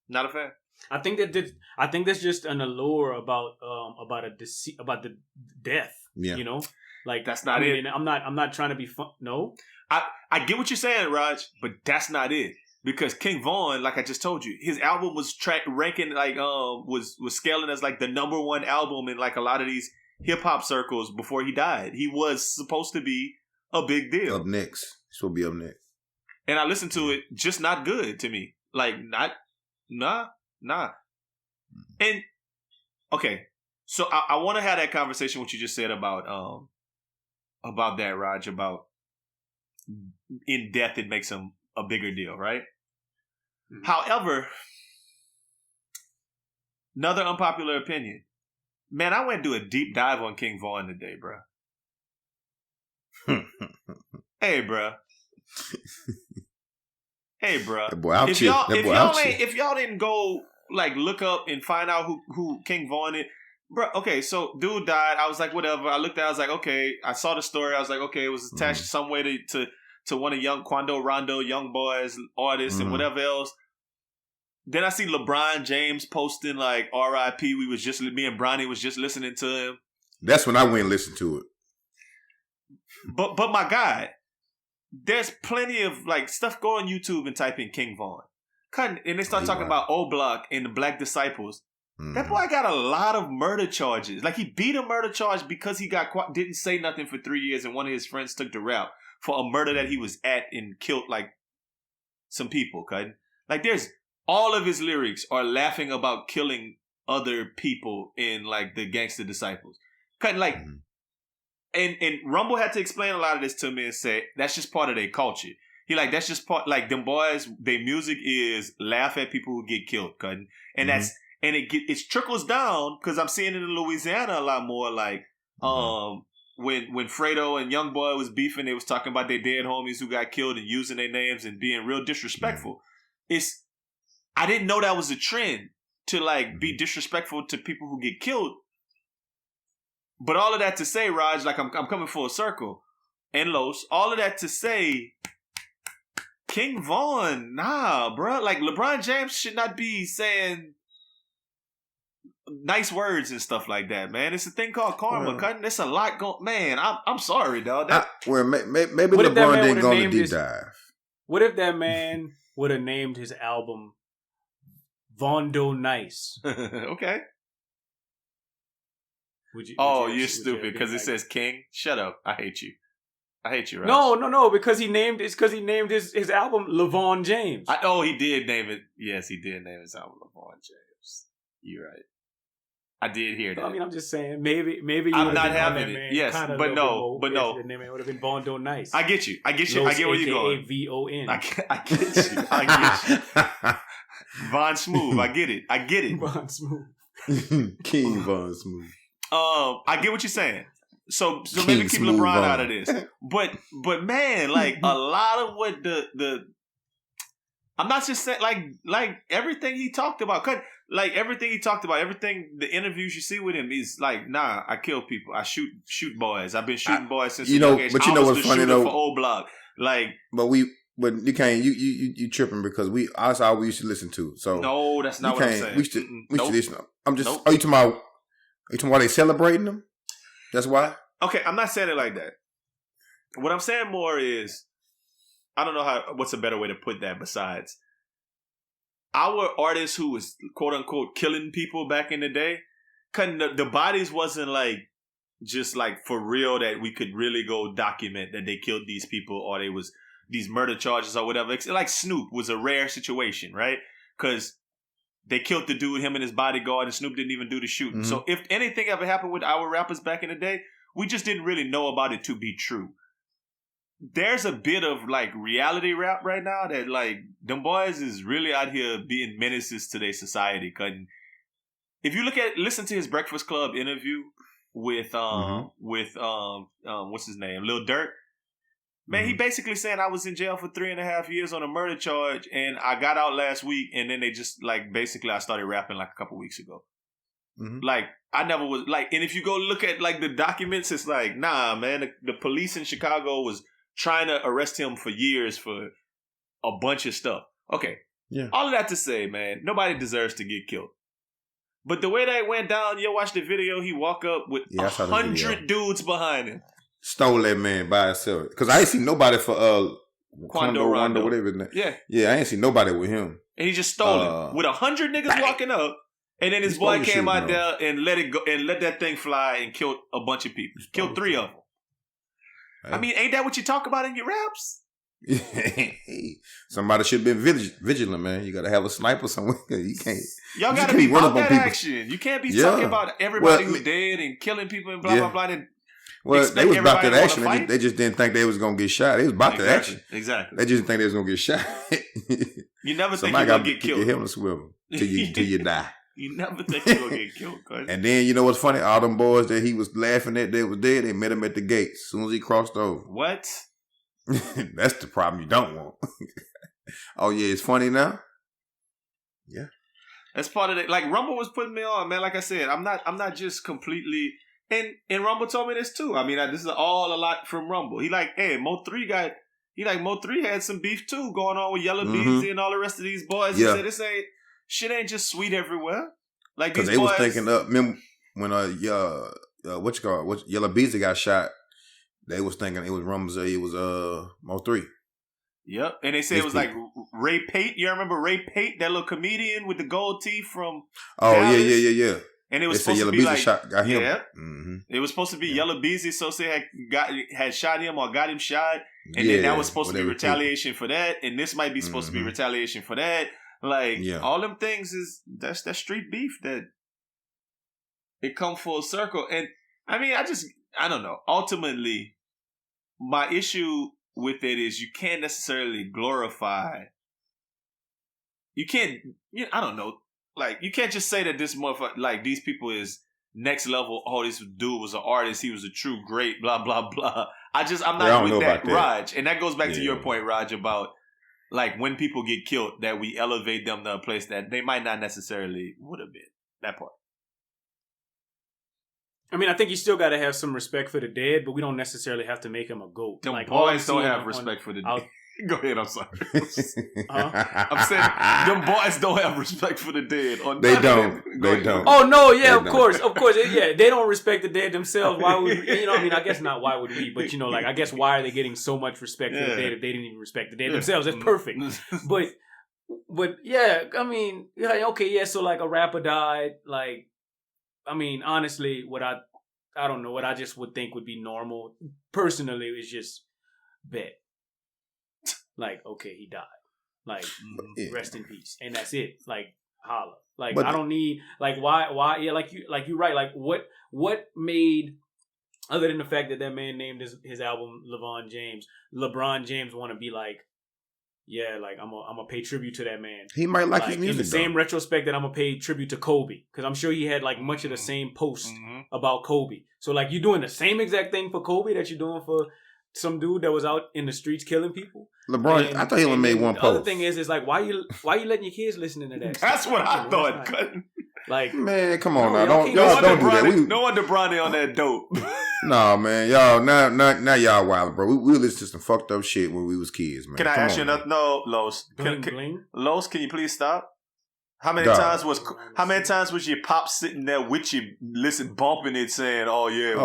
Speaker 3: Not a fan.
Speaker 4: I think that's just an allure about the death.
Speaker 5: Yeah.
Speaker 4: You know, like
Speaker 3: That's not it.
Speaker 4: I'm not trying to be fun. No,
Speaker 3: I get what you're saying, Raj, but that's not it. Because King Von, like I just told you, his album was ranking like was scaling as like the number one album in like a lot of these hip hop circles before he died. He was supposed to be a big deal.
Speaker 5: Up next. This will be up next.
Speaker 3: And I listened to it, just not good to me. Like nah. And okay, so I want to have that conversation what you just said about that, Raj, about in death it makes him a bigger deal, right? Mm-hmm. However, another unpopular opinion. Man, I went to do a deep dive on King Von today, bro. Hey, bro. Hey, bro.
Speaker 5: That boy out
Speaker 3: if
Speaker 5: here.
Speaker 3: If y'all didn't go like look up and find out who King Von is, bro. Okay, so dude died. I was like, whatever. I looked at. I was like, okay. I saw the story. I was like, okay. It was attached some way to one of young Quando Rondo, Young Boys artists and whatever else. Then I see LeBron James posting like R.I.P. Me and Bronny was just listening to him.
Speaker 5: That's when I went and listened to it.
Speaker 3: But my guy, there's plenty of like stuff. Go on YouTube and type in King Von. And they start talking about O-Block and the Black Disciples. That boy got a lot of murder charges. Like he beat a murder charge because he didn't say nothing for 3 years, and one of his friends took the rap for a murder that he was at and killed like some people. Like there's all of his lyrics are laughing about killing other people in like the Gangster Disciples. Like. And Rumble had to explain a lot of this to me and say, that's just part of their culture. He like, that's just part, like, them boys, their music is laugh at people who get killed, and that's, and it trickles down, because I'm seeing it in Louisiana a lot more, like, when Fredo and Young Boy was beefing, they was talking about their dead homies who got killed and using their names and being real disrespectful. I didn't know that was a trend, to, like, be disrespectful to people who get killed. But all of that to say, Raj, like I'm coming full circle, and Los, all of that to say, King Von, nah, bro. Like LeBron James should not be saying nice words and stuff like that, man. It's a thing called karma, cutting. There's a lot going. Man, I'm sorry, dog.
Speaker 5: Maybe LeBron didn't go on the deep dive.
Speaker 4: What if that man would have named his album Vondo Nice?
Speaker 3: Okay. You're stupid because it says King. Shut up! I hate you. Raj.
Speaker 4: No, because he named his album LeVon James.
Speaker 3: He did name it. Yes, he did name his album LeVon James. You're right. I did hear that.
Speaker 4: I mean, I'm just saying, maybe
Speaker 3: I'm not having it. Yes, but no.
Speaker 4: The name would have been Vondo Nice.
Speaker 3: I get you. I get where you're going.
Speaker 4: VON.
Speaker 3: I get you. Von Smooth. I get it.
Speaker 4: Von Smooth.
Speaker 5: King Von Smooth.
Speaker 3: I get what you're saying. So maybe keep LeBron out of this. But man, like a lot of what the I'm not just saying like everything he talked about. Everything the interviews you see with him is like, nah, I kill people. I shoot boys. I've been shooting boys since
Speaker 5: you know. But you know what's funny though?
Speaker 3: For O-Block, like,
Speaker 5: but you can't. You tripping because that's all we used to listen to. So
Speaker 3: no, that's not what I'm saying.
Speaker 5: We used to listen. I'm just. Are you talking about? You talking about they celebrating them? That's why?
Speaker 3: Okay, I'm not saying it like that. What I'm saying more is, I don't know what's a better way to put that besides our artists who was quote unquote killing people back in the day, the bodies wasn't like just like for real that we could really go document that they killed these people or they was these murder charges or whatever. Like Snoop was a rare situation, right? Because they killed the dude, him and his bodyguard, and Snoop didn't even do the shooting. So if anything ever happened with our rappers back in the day, we just didn't really know about it to be true. There's a bit of like reality rap right now that like them boys is really out here being menaces to their society. Cause if you listen to his Breakfast Club interview with what's his name, Lil Durk. Man, he basically saying I was in jail for 3.5 years on a murder charge, and I got out last week, and then they just like basically I started rapping like a couple weeks ago. Like I never was like, and if you go look at like the documents, it's like, nah, man, the police in Chicago was trying to arrest him for years for a bunch of stuff. Okay,
Speaker 5: yeah.
Speaker 3: All of that to say, man, nobody deserves to get killed. But the way that went down, you watch the video. He walk up with 100 dudes behind him.
Speaker 5: Stole that man by himself. Because I ain't seen nobody for
Speaker 3: Quando Rondo,
Speaker 5: whatever his name.
Speaker 3: Yeah,
Speaker 5: I ain't seen nobody with him.
Speaker 3: And he just stole it with 100 niggas walking up. And then his boy came out there and let it go and let that thing fly and killed a bunch of people. Killed 3 of them. Hey. I mean, ain't that what you talk about in your raps?
Speaker 5: Somebody should have been vigilant, man. You got to have a sniper somewhere. You can't.
Speaker 3: Y'all got to be about that action. You can't be talking about everybody who's dead and killing people and blah, blah, blah. And
Speaker 5: well, they was about that action. They just didn't think they was going to get shot. They was about that action.
Speaker 3: Exactly.
Speaker 5: They just didn't think they was going to get shot.
Speaker 3: You never think you're going to get killed.
Speaker 5: Your helmet swivel till you die.
Speaker 3: You never think you're going to get killed. Cause...
Speaker 5: And then, you know what's funny? All them boys that he was laughing at that was dead, they met him at the gate as soon as he crossed over.
Speaker 3: What?
Speaker 5: That's the problem you don't want. Oh, yeah, it's funny now? Yeah.
Speaker 3: That's part of it. Like, Rumble was putting me on, man. Like I said, I'm not just completely... And Rumble told me this, too. I mean, this is all a lot from Rumble. He like, hey, Mo3 had some beef, too, going on with Yella Beezy and all the rest of these boys.
Speaker 5: Yeah.
Speaker 3: He said, shit ain't just sweet everywhere. Like these
Speaker 5: they
Speaker 3: boys,
Speaker 5: was thinking remember when Yella Beezy got shot, they was thinking it was Rumble, it was Mo3.
Speaker 3: Yep. And they said it was like Ray Pate. You remember Ray Pate, that little comedian with the gold teeth from Dallas?
Speaker 5: Yeah.
Speaker 3: And it was supposed to be like got him. Yeah. Mm-hmm. It was supposed to be Yella Beezy, so say had shot him or got him shot. And then that was supposed to be retaliation for that. And this might be supposed to be retaliation for that. Like, all them things that's that street beef that it come full circle. And I mean, I don't know. Ultimately, my issue with it is you can't necessarily glorify. I don't know. Like, you can't just say that this motherfucker, like, these people is next level. Oh, this dude was an artist. He was a true great, blah, blah, blah. I'm not with that, Raj. And that goes back to your point, Raj, about like when people get killed, that we elevate them to a place that they might not necessarily would have been. That part.
Speaker 4: I mean, I think you still got to have some respect for the dead, but we don't necessarily have to make him a goat.
Speaker 3: Them
Speaker 4: like,
Speaker 3: boys don't have respect for the dead. Go ahead, I'm sorry. I'm saying them boys don't have respect for the dead.
Speaker 5: They don't. They don't.
Speaker 4: Oh no, yeah, of course. Yeah, they don't respect the dead themselves. Why would we, I mean, I guess not. Why would we? But like, I guess why are they getting so much respect for the dead if they didn't even respect the dead themselves? That's perfect. But yeah, I mean, okay, yeah. So like a rapper died. Like, I mean, honestly, what I don't know, what I just would think would be normal personally is just bet. Like, okay, he died. Like, rest in peace, and that's it. Like, holla. Like, I don't need. Like, why? Yeah, like you're right. Like, what made, other than the fact that man named his album LeBron James want to be like, yeah, like I'm gonna pay tribute to that man.
Speaker 5: He might like his music.
Speaker 4: In the same retrospect that I'm gonna pay tribute to Kobe, because I'm sure he had like much of the same posts about Kobe. So like, you're doing the same exact thing for Kobe that you're doing for some dude that was out in the streets killing people.
Speaker 5: LeBron, I thought he only made one post.
Speaker 4: The other thing is like, why you letting your kids listening to that?
Speaker 3: That's what I thought.
Speaker 4: Like,
Speaker 5: man, come on now, don't do that.
Speaker 3: No wonder Bronny on that dope.
Speaker 5: No, man, y'all now y'all wild, bro. We listened to some fucked up shit when we was kids, man.
Speaker 3: Can I ask you another? No, Los. Los, can you please stop? How many times was your pop sitting there with you, bumping it, saying, "Oh yeah"?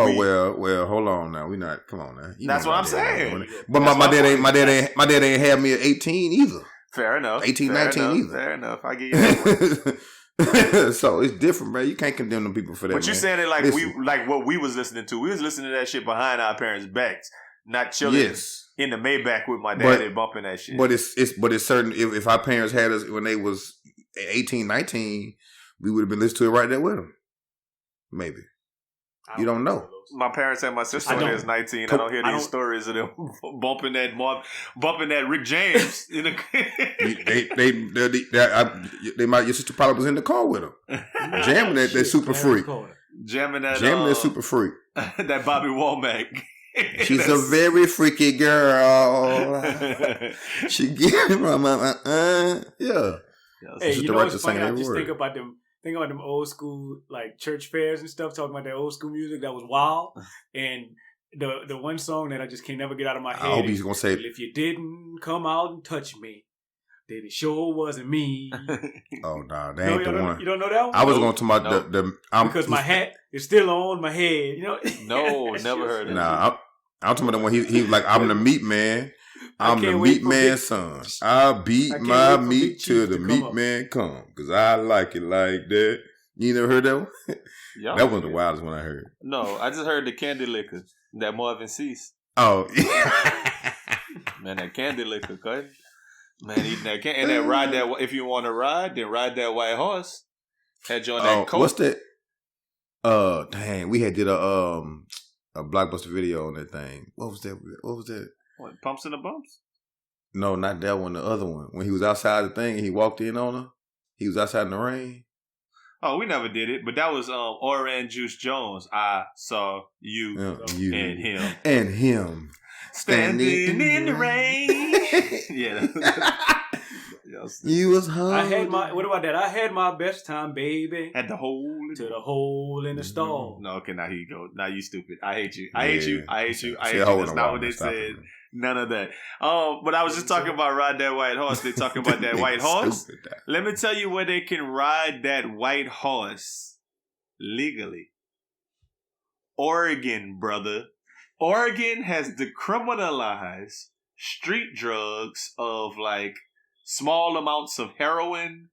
Speaker 5: Well, hold on now. We not. Come on now.
Speaker 3: That's what I'm saying.
Speaker 5: But my dad ain't had me at 18 either.
Speaker 3: Fair enough.
Speaker 5: 18, 19 either.
Speaker 3: Fair enough. I get you that.
Speaker 5: So it's different, man. You can't condemn them people for that.
Speaker 3: But you saying it like what we was listening to. We was listening to that shit behind our parents' backs, not chilling in the Maybach with my dad and bumping that shit.
Speaker 5: But it's certain. If our parents had us when they was 18, 19, we would have been listening to it right there with them. Maybe. You don't know.
Speaker 3: My parents and my sister when they was 19. I don't hear these stories of them bumping that Rick James.
Speaker 5: They might. Your sister probably was in the car with them, jamming that super freak.
Speaker 3: Jamming that.
Speaker 5: Jamming is super freak.
Speaker 3: That Bobby Womack.
Speaker 5: She's a very freaky girl. She get from yeah.
Speaker 4: Hey,
Speaker 5: She's
Speaker 4: you
Speaker 5: the
Speaker 4: know
Speaker 5: right
Speaker 4: what's
Speaker 5: to sing
Speaker 4: funny? I
Speaker 5: every
Speaker 4: just
Speaker 5: word.
Speaker 4: think about them old school like church fairs and stuff, talking about that old school music that was wild. And the one song that I just can never get out of my head.
Speaker 5: I hope he's gonna say
Speaker 4: If you didn't come out and touch me, then it sure wasn't me.
Speaker 5: oh nah, that ain't the one.
Speaker 4: You don't know that one?
Speaker 5: I was going to talk about the
Speaker 4: because my hat is still on my head. You know?
Speaker 3: No, never heard of it.
Speaker 5: Nah, I'm talking about the one he was like, I'm the meat man. I'm the
Speaker 4: can't wait
Speaker 5: meat
Speaker 4: for
Speaker 5: man's son. I beat
Speaker 4: can't
Speaker 5: my
Speaker 4: wait for
Speaker 5: meat
Speaker 4: Big
Speaker 5: till
Speaker 4: Chief
Speaker 5: the
Speaker 4: to come
Speaker 5: meat
Speaker 4: up.
Speaker 5: man come. Because I like it like that. You never heard that one?
Speaker 3: Y'all
Speaker 5: That was the wildest one I heard.
Speaker 3: No, I just heard the Candy Liquor. That Marvin Cease.
Speaker 5: Oh,
Speaker 3: Man, that Candy Liquor, cut. Man, eating that candy. And then ride that, if you want to ride, then ride that white horse. Had you on that coat.
Speaker 5: what's that? Dang, we had did a Blockbuster video on that thing. What was that?
Speaker 3: What, Pumps and the Bumps?
Speaker 5: No, not that one. The other one. When he was outside the thing and he walked in on her. He was outside in the rain.
Speaker 3: Oh, we never did it, but that was Orange Juice Jones. I saw you
Speaker 5: You
Speaker 3: and him.
Speaker 5: and him
Speaker 3: Standing in the rain. Yeah.
Speaker 5: You was hungry.
Speaker 4: I had my. What about that? I had my best time, baby.
Speaker 3: At the hole.
Speaker 4: To the hole in the stall.
Speaker 3: No, okay, now here you go. Now you stupid. I hate you. I hate you. I hate you. I
Speaker 5: See,
Speaker 3: hate you.
Speaker 5: hold
Speaker 3: That's
Speaker 5: on,
Speaker 3: not
Speaker 5: hold
Speaker 3: what
Speaker 5: on,
Speaker 3: they
Speaker 5: stop
Speaker 3: said.
Speaker 5: it.
Speaker 3: None of that. But I was just talking about ride that white horse. They talking about that white horse.
Speaker 5: Stupid.
Speaker 3: Let me tell you where they can ride that white horse legally. Oregon, brother. Oregon has decriminalized street drugs of like small amounts of heroin,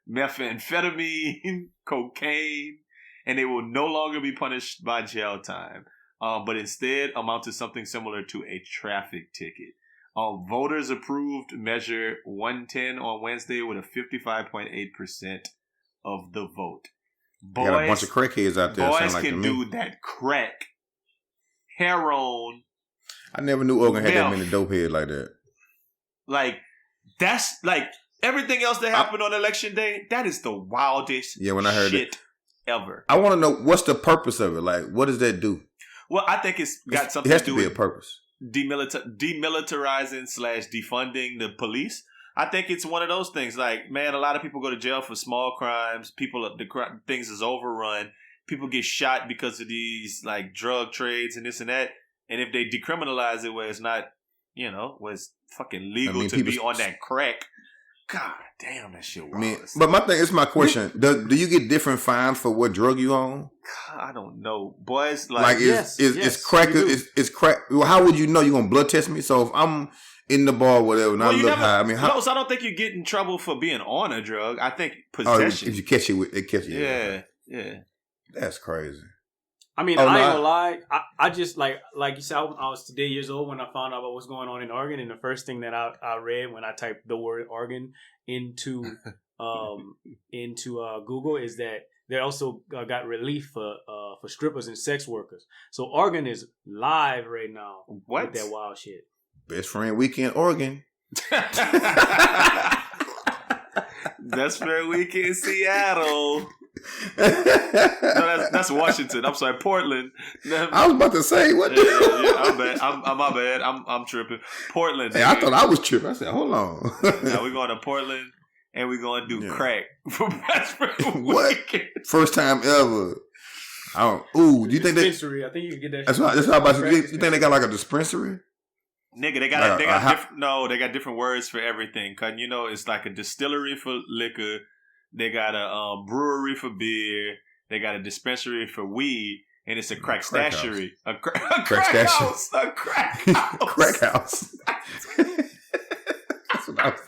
Speaker 3: methamphetamine, cocaine, and they will no longer be punished by jail time, but instead amount to something similar to a traffic ticket. Voters approved Measure 110 on Wednesday with a 55.8% of the vote.
Speaker 5: You got a bunch of crackheads out there.
Speaker 3: Boys
Speaker 5: Sound like
Speaker 3: can
Speaker 5: to
Speaker 3: do
Speaker 5: me.
Speaker 3: that crack, heroin,
Speaker 5: I never knew Oregon had that
Speaker 3: Meth.
Speaker 5: many dope heads like that.
Speaker 3: like that's like everything else that happened on election day. That is the wildest
Speaker 5: Yeah, when I heard
Speaker 3: shit ever.
Speaker 5: I want to know what's the purpose of it. Like, what does that do?
Speaker 3: Well, I think it's got
Speaker 5: It
Speaker 3: something
Speaker 5: has
Speaker 3: to
Speaker 5: to
Speaker 3: do
Speaker 5: be a
Speaker 3: with
Speaker 5: purpose.
Speaker 3: demilitarizing / defunding the police. I think it's one of those things. Like, man, a lot of people go to jail for small crimes. Things is overrun. People get shot because of these like drug trades and this and that. And if they decriminalize it, where it's not, where it's fucking legal to be on that crack. God damn, that shit wild.
Speaker 5: I mean, but my thing is my question: do you get different fines for what drug you own?
Speaker 3: I don't know, boys.
Speaker 5: Like,
Speaker 4: yes,
Speaker 5: is crack?
Speaker 4: you do.
Speaker 5: Is crack? Well, how would you know? You gonna blood test me? So if I'm in the bar, or whatever, and I look high. I mean, how?
Speaker 3: No, so I don't think you get in trouble for being on a drug. I think
Speaker 5: Oh,
Speaker 3: possession.
Speaker 5: if you catch it, it catch you.
Speaker 3: Yeah.
Speaker 5: That's crazy.
Speaker 4: I mean,
Speaker 5: Oh,
Speaker 4: I
Speaker 5: no,
Speaker 4: ain't gonna lie. I just like you said, I was today years old when I found out about what's going on in Oregon, and the first thing that I read when I typed the word Oregon into Google is that they also got relief for strippers and sex workers. So Oregon is live right now
Speaker 3: What?
Speaker 4: with that wild shit.
Speaker 5: Best friend weekend, Oregon.
Speaker 3: That's Fair Weekend, Seattle. No, that's Washington. I'm sorry, Portland.
Speaker 5: I was about to say what?
Speaker 3: I'm bad. I'm my bad. I'm tripping. Portland.
Speaker 5: Hey, I thought I was tripping. I said, hold on.
Speaker 3: Now we're going to Portland and we're going to do
Speaker 5: Yeah.
Speaker 3: crack for Best Friend
Speaker 5: What?
Speaker 3: Weekend.
Speaker 5: First time ever. I don't. Ooh, do you think they?
Speaker 4: Dispensary. I think you can get that.
Speaker 5: That's
Speaker 4: shit.
Speaker 5: what I'm about to say. You think they got like a dispensary?
Speaker 3: Nigga, they got
Speaker 5: Like
Speaker 3: they got different words for everything. Cause it's like a distillery for liquor. They got a brewery for beer. They got a dispensary for weed, and it's a crack
Speaker 5: Crack
Speaker 3: stashery. A
Speaker 5: Crack
Speaker 3: crack
Speaker 5: stashery.
Speaker 3: house. A crack house.
Speaker 5: Crack house. That's what I was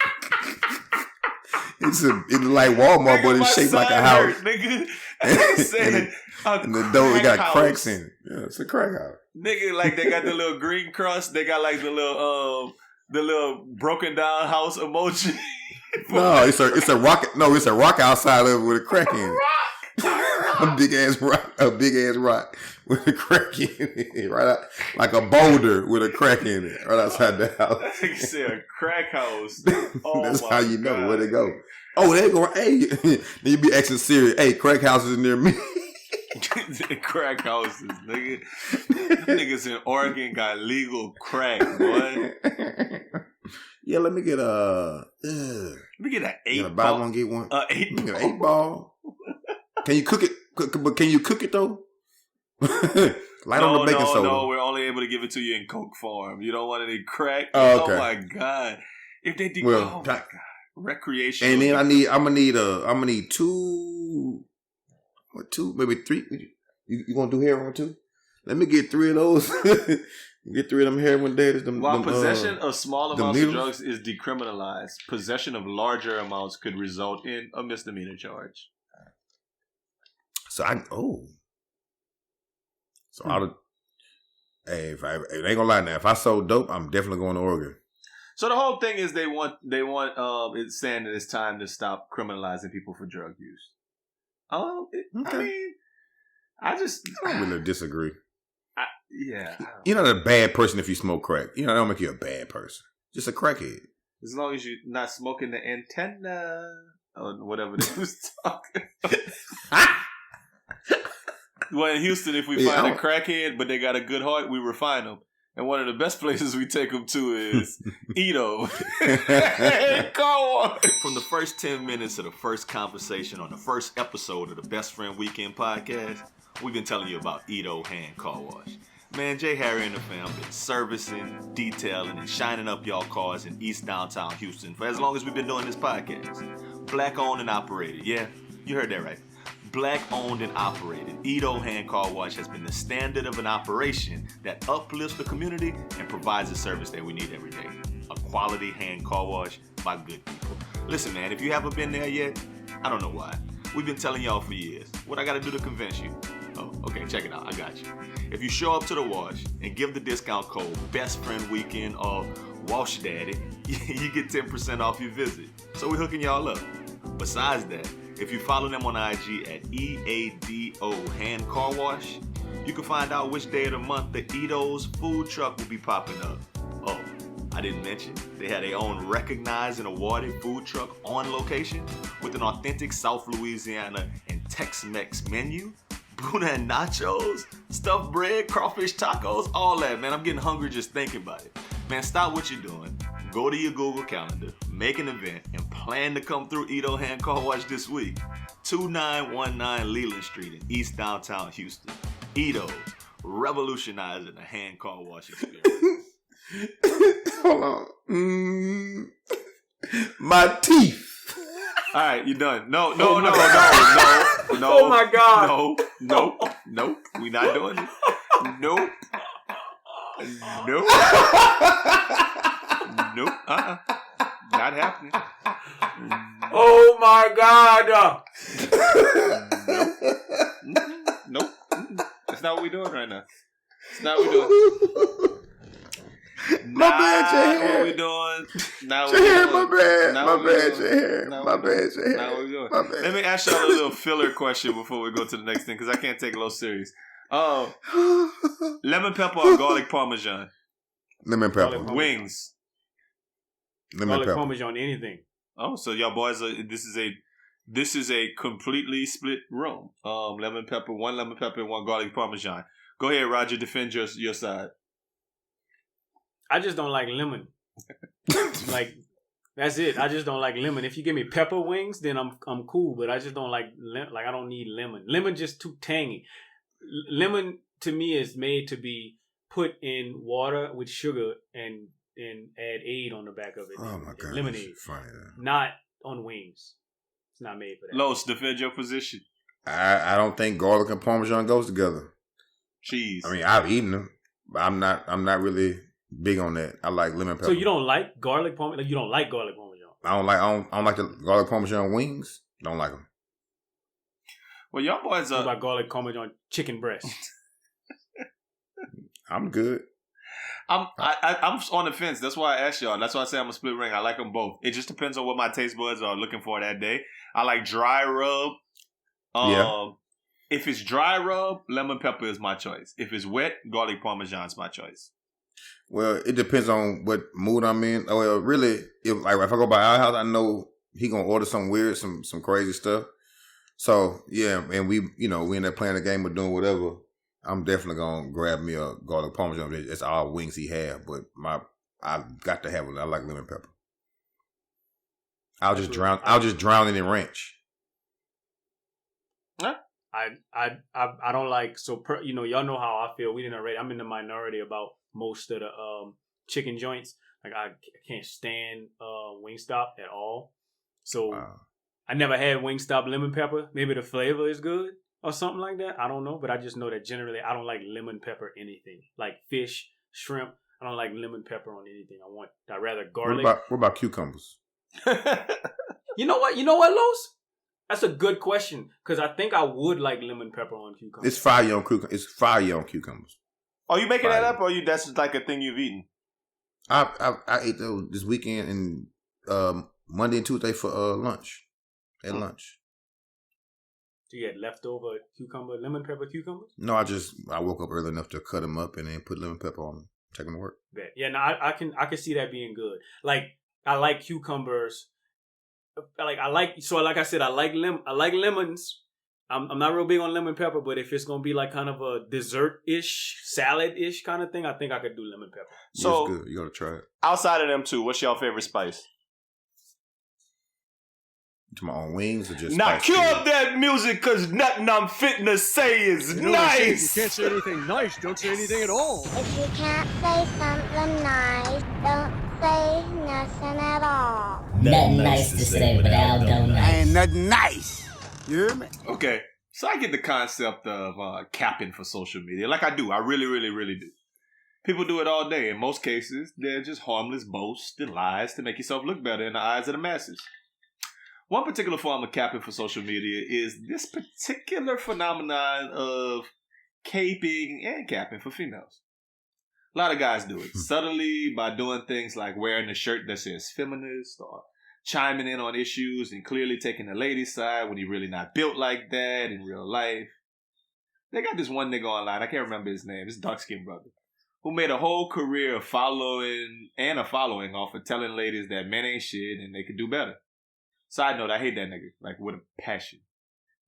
Speaker 5: it's like Walmart, but it's shaped like a house.
Speaker 3: Hurt, nigga. I said,
Speaker 5: And the door, it got
Speaker 3: crack
Speaker 5: cracks
Speaker 3: house.
Speaker 5: in it. Yeah, it's a crack house.
Speaker 3: Nigga, like they got the little green cross. They got like the little broken down house emoji.
Speaker 5: No, it's a rock. No, it's a rock outside of it with a crack in it. A big ass rock with a crack in it, right out, like a boulder with a crack in it, right outside the house.
Speaker 3: Like you said, a crack house. Oh,
Speaker 5: That's
Speaker 3: my
Speaker 5: how you know
Speaker 3: God.
Speaker 5: where to go. Oh, they go. Hey, then you be asking Siri. Hey, crack houses near me.
Speaker 3: Crack houses, nigga. Niggas in Oregon got legal crack, boy.
Speaker 5: Yeah, let me get
Speaker 3: Let me get an 8
Speaker 5: ball. Buy one, get one.
Speaker 3: 8
Speaker 5: Get an 8-ball. Can you cook it? But can you cook it though? Light on the baking soda.
Speaker 3: No, we're only able to give it to you in Coke form. You don't want any crack.
Speaker 5: Oh, okay.
Speaker 3: Oh my god! If they do,
Speaker 5: Well,
Speaker 3: oh my god, recreational.
Speaker 5: And then I'm gonna need 2, maybe 3. You gonna do heroin too? Let me get 3 of those. Get 3 of them heroin daddies.
Speaker 3: While possession of small amounts
Speaker 5: needles?
Speaker 3: of drugs is decriminalized, possession of larger amounts could result in a misdemeanor charge.
Speaker 5: So I hey, if I ain't gonna lie now, if I sold dope, I'm definitely going to Oregon.
Speaker 3: So the whole thing is they want it's saying that it's time to stop criminalizing people for drug use.
Speaker 5: Okay.
Speaker 3: I mean, I
Speaker 5: don't really disagree.
Speaker 3: Yeah.
Speaker 5: You're not a bad person if you smoke crack. You know, that don't make you a bad person. Just a crackhead.
Speaker 3: As long as you're not smoking the antenna or whatever they was talking. Well, in Houston, if we find a crackhead but they got a good heart, we refine them. And one of the best places we take them to is Edo. From the first 10 minutes of the first conversation on the first episode of the Best Friend Weekend podcast, we've been telling you about Edo Hand Car Wash. Man, Jay, Harry, and the fam been servicing, detailing, and shining up y'all cars in East Downtown Houston for as long as we've been doing this podcast. Black owned and operated. Yeah, you heard that right. Black owned and operated, Edo Hand Car Wash has been the standard of an operation that uplifts the community and provides the service that we need every day. A quality hand car wash by good people. Listen, man, if you haven't been there yet, I don't know why. We've been telling y'all for years. What I gotta do to convince you? Oh, okay, check it out. I got you. If you show up to the wash and give the discount code Best Friend Weekend or Wash Daddy, you get 10% off your visit. So we're hooking y'all up. Besides that, if you follow them on IG at EADO Hand Car Wash, you can find out which day of the month the Edo's food truck will be popping up. Oh, I didn't mention, they had their own recognized and awarded food truck on location with an authentic South Louisiana and Tex-Mex menu, Buna and nachos, stuffed bread, crawfish tacos, all that, man. I'm getting hungry just thinking about it. Man, stop what you're doing. Go to your Google Calendar, make an event, and plan to come through Edo Hand Car Wash this week. 2919 Leland Street in East Downtown Houston. Edo, revolutionizing the hand car wash experience.
Speaker 5: Hold on. My teeth.
Speaker 3: All right, you're done. No.
Speaker 4: Oh my God.
Speaker 3: No. We not doing it. Nope. Not happening.
Speaker 4: Oh my God.
Speaker 3: Nope. That's not what we're doing right now. It's not what we're doing.
Speaker 5: My bad, Jay.
Speaker 3: What we doing? Now
Speaker 5: Jay, my bad, Jay. My bad, Jay.
Speaker 3: Now what we doing? Let me ask y'all a little filler question before we go to the next thing, because I can't take it a little serious. Lemon pepper or garlic parmesan?
Speaker 5: Lemon pepper.
Speaker 3: Wings.
Speaker 5: Lemon
Speaker 4: Garlic
Speaker 5: pepper.
Speaker 4: parmesan, anything.
Speaker 3: Oh, so y'all boys are. This is a completely split room. Lemon pepper, one lemon pepper, and one garlic parmesan. Go ahead, Roger. Defend your side.
Speaker 4: I just don't like lemon. Like, that's it. I just don't like lemon. If you give me pepper wings, then I'm cool. But I just don't like I don't need lemon. Lemon just too tangy. Lemon to me is made to be put in water with sugar and add aid on the back of it.
Speaker 5: Oh my God,
Speaker 4: lemonade.
Speaker 5: funny.
Speaker 4: Not on wings. It's not made for that.
Speaker 3: Los, defend your position.
Speaker 5: I don't think garlic and parmesan goes together.
Speaker 3: Cheese.
Speaker 5: I mean, I've eaten them, but I'm not really big on that. I like lemon pepper.
Speaker 4: So you don't like garlic parmesan? Like, you don't like garlic parmesan?
Speaker 5: I don't like the garlic parmesan wings. Don't like them.
Speaker 3: Well, y'all boys
Speaker 4: What
Speaker 3: are.
Speaker 4: about garlic parmesan chicken breast?
Speaker 5: I'm good.
Speaker 3: I'm on the fence. That's why I asked y'all. That's why I say I'm a split ring. I like them both. It just depends on what my taste buds are looking for that day. I like dry rub.
Speaker 5: Yeah.
Speaker 3: If it's dry rub, lemon pepper is my choice. If it's wet, garlic parmesan is my choice.
Speaker 5: Well, it depends on what mood I'm in. Well, really, if I go by our house, I know he gonna order some weird, some crazy stuff. So yeah, and we end up playing a game or doing whatever. I'm definitely gonna grab me a garlic parmesan. It's all wings he have, but I've got to have it. I like lemon pepper. I'll just drown it in ranch.
Speaker 3: Huh?
Speaker 4: I don't like y'all know how I feel. We didn't already. I'm in the minority about most of the chicken joints. Like I can't stand Wingstop at all. So I never had Wingstop lemon pepper. Maybe the flavor is good or something like that. I don't know, but I just know that generally I don't like lemon to anything. Like fish, shrimp. I don't like lemon pepper on anything. I'd rather garlic.
Speaker 5: What about cucumbers?
Speaker 4: You know what, Los? That's a good question because I think I would like lemon pepper on cucumbers.
Speaker 5: It's fire on cucumbers.
Speaker 3: Are you making that up, or that's just like a thing you've eaten?
Speaker 5: I ate those this weekend and Monday and Tuesday for lunch. At lunch.
Speaker 4: So you had leftover lemon pepper cucumbers?
Speaker 5: No, I woke up early enough to cut them up and then put lemon pepper on them. Take them to work.
Speaker 4: Yeah, no, I can see that being good. Like I like cucumbers. Like I said, I like lemons. I'm not real big on lemon pepper, but if it's gonna be like kind of a dessert-ish, salad-ish kind of thing, I think I could do lemon pepper.
Speaker 3: So
Speaker 5: it's good. You gotta try it.
Speaker 3: Outside of them two, what's your favorite spice?
Speaker 5: To my own wings or just
Speaker 3: now cue up that music, cause nothing I'm fitting to say is nice.
Speaker 7: You can't say anything nice. Don't say anything at all.
Speaker 8: If you can't say something nice, don't say nothing at all.
Speaker 9: Nothing nice to say, but Al don't nice.
Speaker 7: Ain't nothing nice. You hear me?
Speaker 3: Okay, so I get the concept of capping for social media. Like I do. I really, really, really do. People do it all day. In most cases, they're just harmless boasts and lies to make yourself look better in the eyes of the masses. One particular form of capping for social media is this particular phenomenon of caping and capping for females. A lot of guys do it subtly by doing things like wearing a shirt that says feminist or chiming in on issues and clearly taking the ladies' side when you're really not built like that in real life. They got this one nigga online, I can't remember his name, this dark-skinned brother, who made a whole career of following off of telling ladies that men ain't shit and they could do better. Side note, I hate that nigga, like with a passion.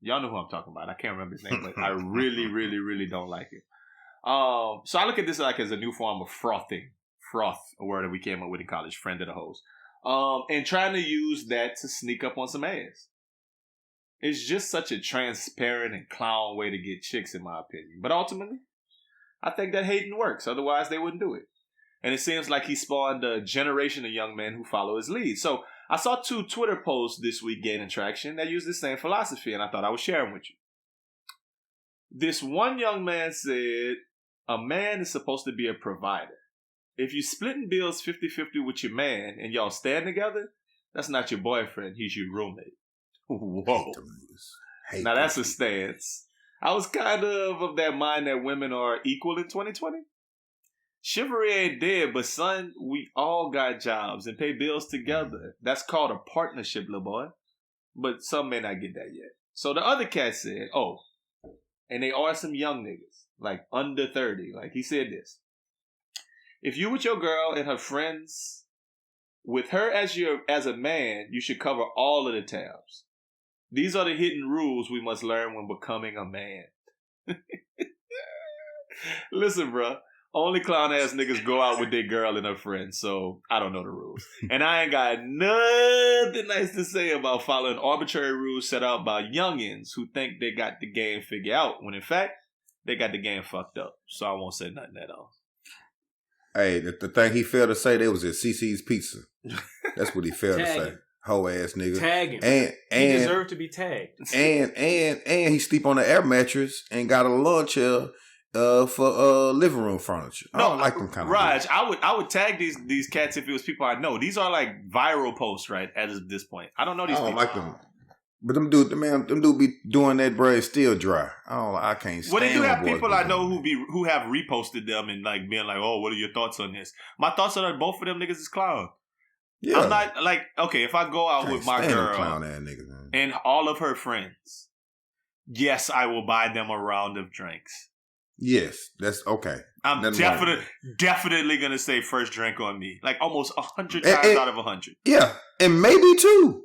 Speaker 3: Y'all know who I'm talking about. I can't remember his name, but I really, really, really don't like him. So I look at this like as a new form of frothing. Froth, a word that we came up with in college, friend of the host. And trying to use that to sneak up on some ass. It's just such a transparent and clown way to get chicks, in my opinion. But ultimately, I think that hating works. Otherwise, they wouldn't do it. And it seems like he spawned a generation of young men who follow his lead. So I saw 2 Twitter posts this week gaining traction that use the same philosophy, and I thought I would share them with you. This one young man said, a man is supposed to be a provider. If you splitting bills 50-50 with your man and y'all stand together, that's not your boyfriend, he's your roommate. Whoa. Now that's a stance. I was kind of that mind that women are equal in 2020. Chivalry ain't dead, but son, we all got jobs and pay bills together. That's called a partnership, little boy. But some may not get that yet. So the other cat said, oh, and they are some young niggas, like under 30. Like he said this. If you with your girl and her friends, with her as a man, you should cover all of the tabs. These are the hidden rules we must learn when becoming a man. Listen, bro. Only clown ass niggas go out with their girl and her friends, so I don't know the rules. And I ain't got nothing nice to say about following arbitrary rules set out by youngins who think they got the game figured out, when in fact, they got the game fucked up. So I won't say nothing at all.
Speaker 5: Hey, the thing he failed to say, they was at CC's Pizza. That's what he failed to say. Hoe ass nigga.
Speaker 4: Tag him.
Speaker 5: And
Speaker 4: he deserved to be tagged.
Speaker 5: And he sleep on the air mattress and got a lawn chair for living room furniture. I don't like them kind of
Speaker 3: Raj,
Speaker 5: things.
Speaker 3: I would tag these cats if it was people I know. These are like viral posts, right? At this point, I don't know these people.
Speaker 5: I don't like them. But them dude be doing that, bro. It's still dry. I can't stand.
Speaker 3: Well, then you have people I know
Speaker 5: that.
Speaker 3: who have reposted them and like being like, "Oh, what are your thoughts on this?" My thoughts are that both of them niggas is clown. Yeah. I'm not like, okay, if I go out with my girl
Speaker 5: clown ass niggas, man,
Speaker 3: and all of her friends, yes, I will buy them a round of drinks.
Speaker 5: Yes, that's okay.
Speaker 3: I'm definitely gonna say first drink on me, like almost 100 times out of 100.
Speaker 5: Yeah, and maybe 2.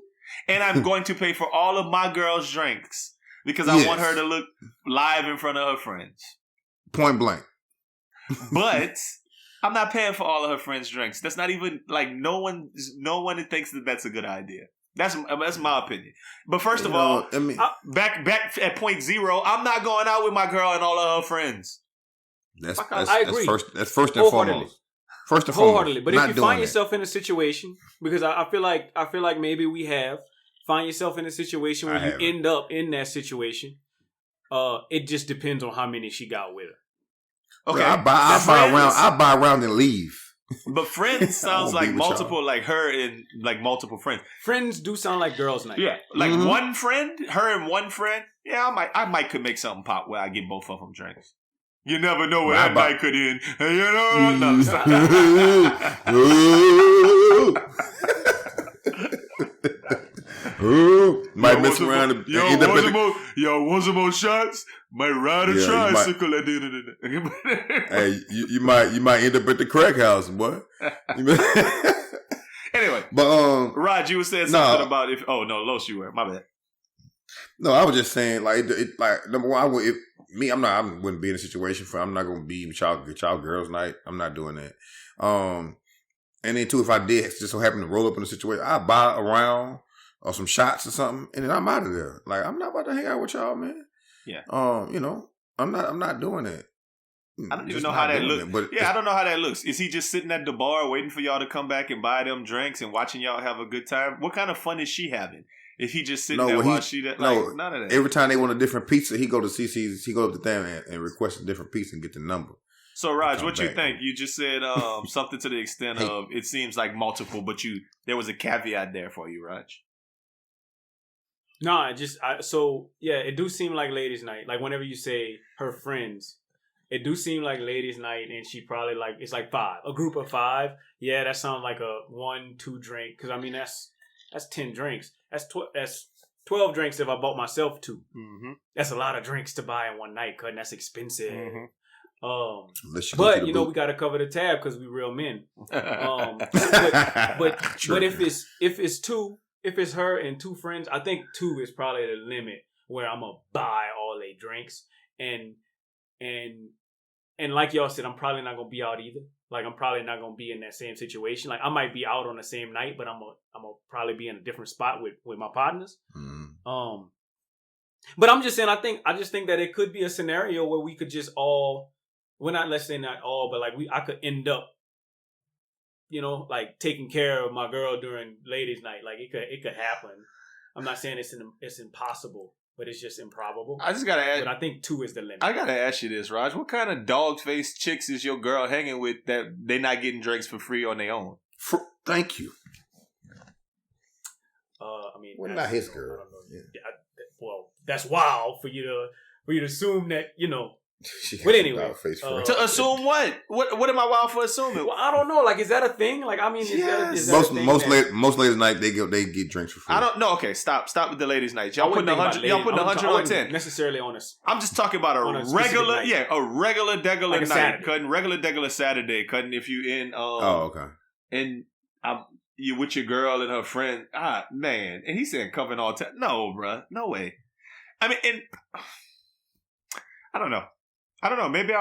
Speaker 3: And I'm going to pay for all of my girls' drinks because I want her to look live in front of her friends.
Speaker 5: Point blank.
Speaker 3: But I'm not paying for all of her friends' drinks. That's not even like no one thinks that that's a good idea. That's my opinion. But first of all, I mean, back at point 0, I'm not going out with my girl and all of her friends.
Speaker 4: I agree.
Speaker 5: That's first and foremost. First and foremost.
Speaker 4: But if you find yourself in a situation, because I feel like maybe we find yourself in a situation where you end up in that situation, it just depends on how many she got with her.
Speaker 5: Okay, I buy around and leave.
Speaker 3: But friends sounds like multiple, like her and like multiple friends.
Speaker 4: Friends do sound like girls' night.
Speaker 3: Yeah, like one friend, her and one friend. Yeah, I might could make something pop where I get both of them drinks. You never know where that night could end. You know, no, stop.
Speaker 5: Might mess around and end up
Speaker 3: want some more shots? Might ride a tricycle at the end of the day.
Speaker 5: Hey, you might end up at the crack house, boy.
Speaker 3: Anyway,
Speaker 5: but
Speaker 3: Rod, you were saying something about if. Oh no, Los, you were. My bad.
Speaker 5: No, I was just saying like number one, I wouldn't be in a situation I'm not gonna be with y'all girls' night. I'm not doing that. And then too, if I did just so happen to roll up in a situation, I buy a round or some shots or something, and then I'm out of there. Like I'm not about to hang out with y'all, man.
Speaker 3: Yeah.
Speaker 5: You know, I'm not doing that.
Speaker 3: I don't even know how that looks. But I don't know how that looks. Is he just sitting at the bar waiting for y'all to come back and buy them drinks and watching y'all have a good time? What kind of fun is she having? If he just sitting there while she none of that.
Speaker 5: Every time they want a different pizza, he go to CC's. He go up to them and request a different pizza and get the number.
Speaker 3: So Raj, what you think? You just said something to the extent of it seems like multiple, but there was a caveat there for you, Raj.
Speaker 4: No, it do seem like ladies' night. Like whenever you say her friends, it do seem like ladies' night, and she probably like it's like 5, a group of 5. Yeah, that sounds like a 1-2 drink. Because I mean that's 10 drinks. That's 12 drinks if I bought myself 2. Mm-hmm. That's a lot of drinks to buy in one night, cause that's expensive. Mm-hmm. But you know we got to cover the tab because we real men. But if it's 2. If it's her and 2 friends, I think 2 is probably the limit where I'm gonna buy all their drinks and like y'all said, I'm probably not gonna be out either. Like I'm probably not gonna be in that same situation. Like I might be out on the same night, but I'm gonna probably be in a different spot with my partners. Mm. But I'm just saying, I just think that it could be a scenario where we could just all, let's say not all, but like I could end up, you know, like taking care of my girl during ladies' night. Like it could happen. I'm not saying it's impossible, but it's just improbable.
Speaker 3: I just gotta ask.
Speaker 4: But I think 2 is the limit.
Speaker 3: I gotta ask you this, Raj. What kind of dog-faced chicks is your girl hanging with that they not getting drinks for free on their own?
Speaker 5: Thank you.
Speaker 4: I mean,
Speaker 5: well, not his girl.
Speaker 4: Yeah. Well, that's wild for you to assume that, you know. But anyway,
Speaker 3: to assume what? What am I wild for assuming?
Speaker 4: Well, I don't know. Like, is that a thing? Like, I mean, is that
Speaker 5: most ladies' night they get drinks for free.
Speaker 3: I don't know. Okay, stop with the ladies' night. Y'all putting 100. Y'all putting 100 on 10.
Speaker 4: Necessarily on us.
Speaker 3: I'm just talking about a regular degular night. Cutting regular degular Saturday. Cutting if you in.
Speaker 5: Okay.
Speaker 3: And you with your girl and her friend. Man, and he's saying covering all 10. No, bruh, no way. I mean, and I don't know. Maybe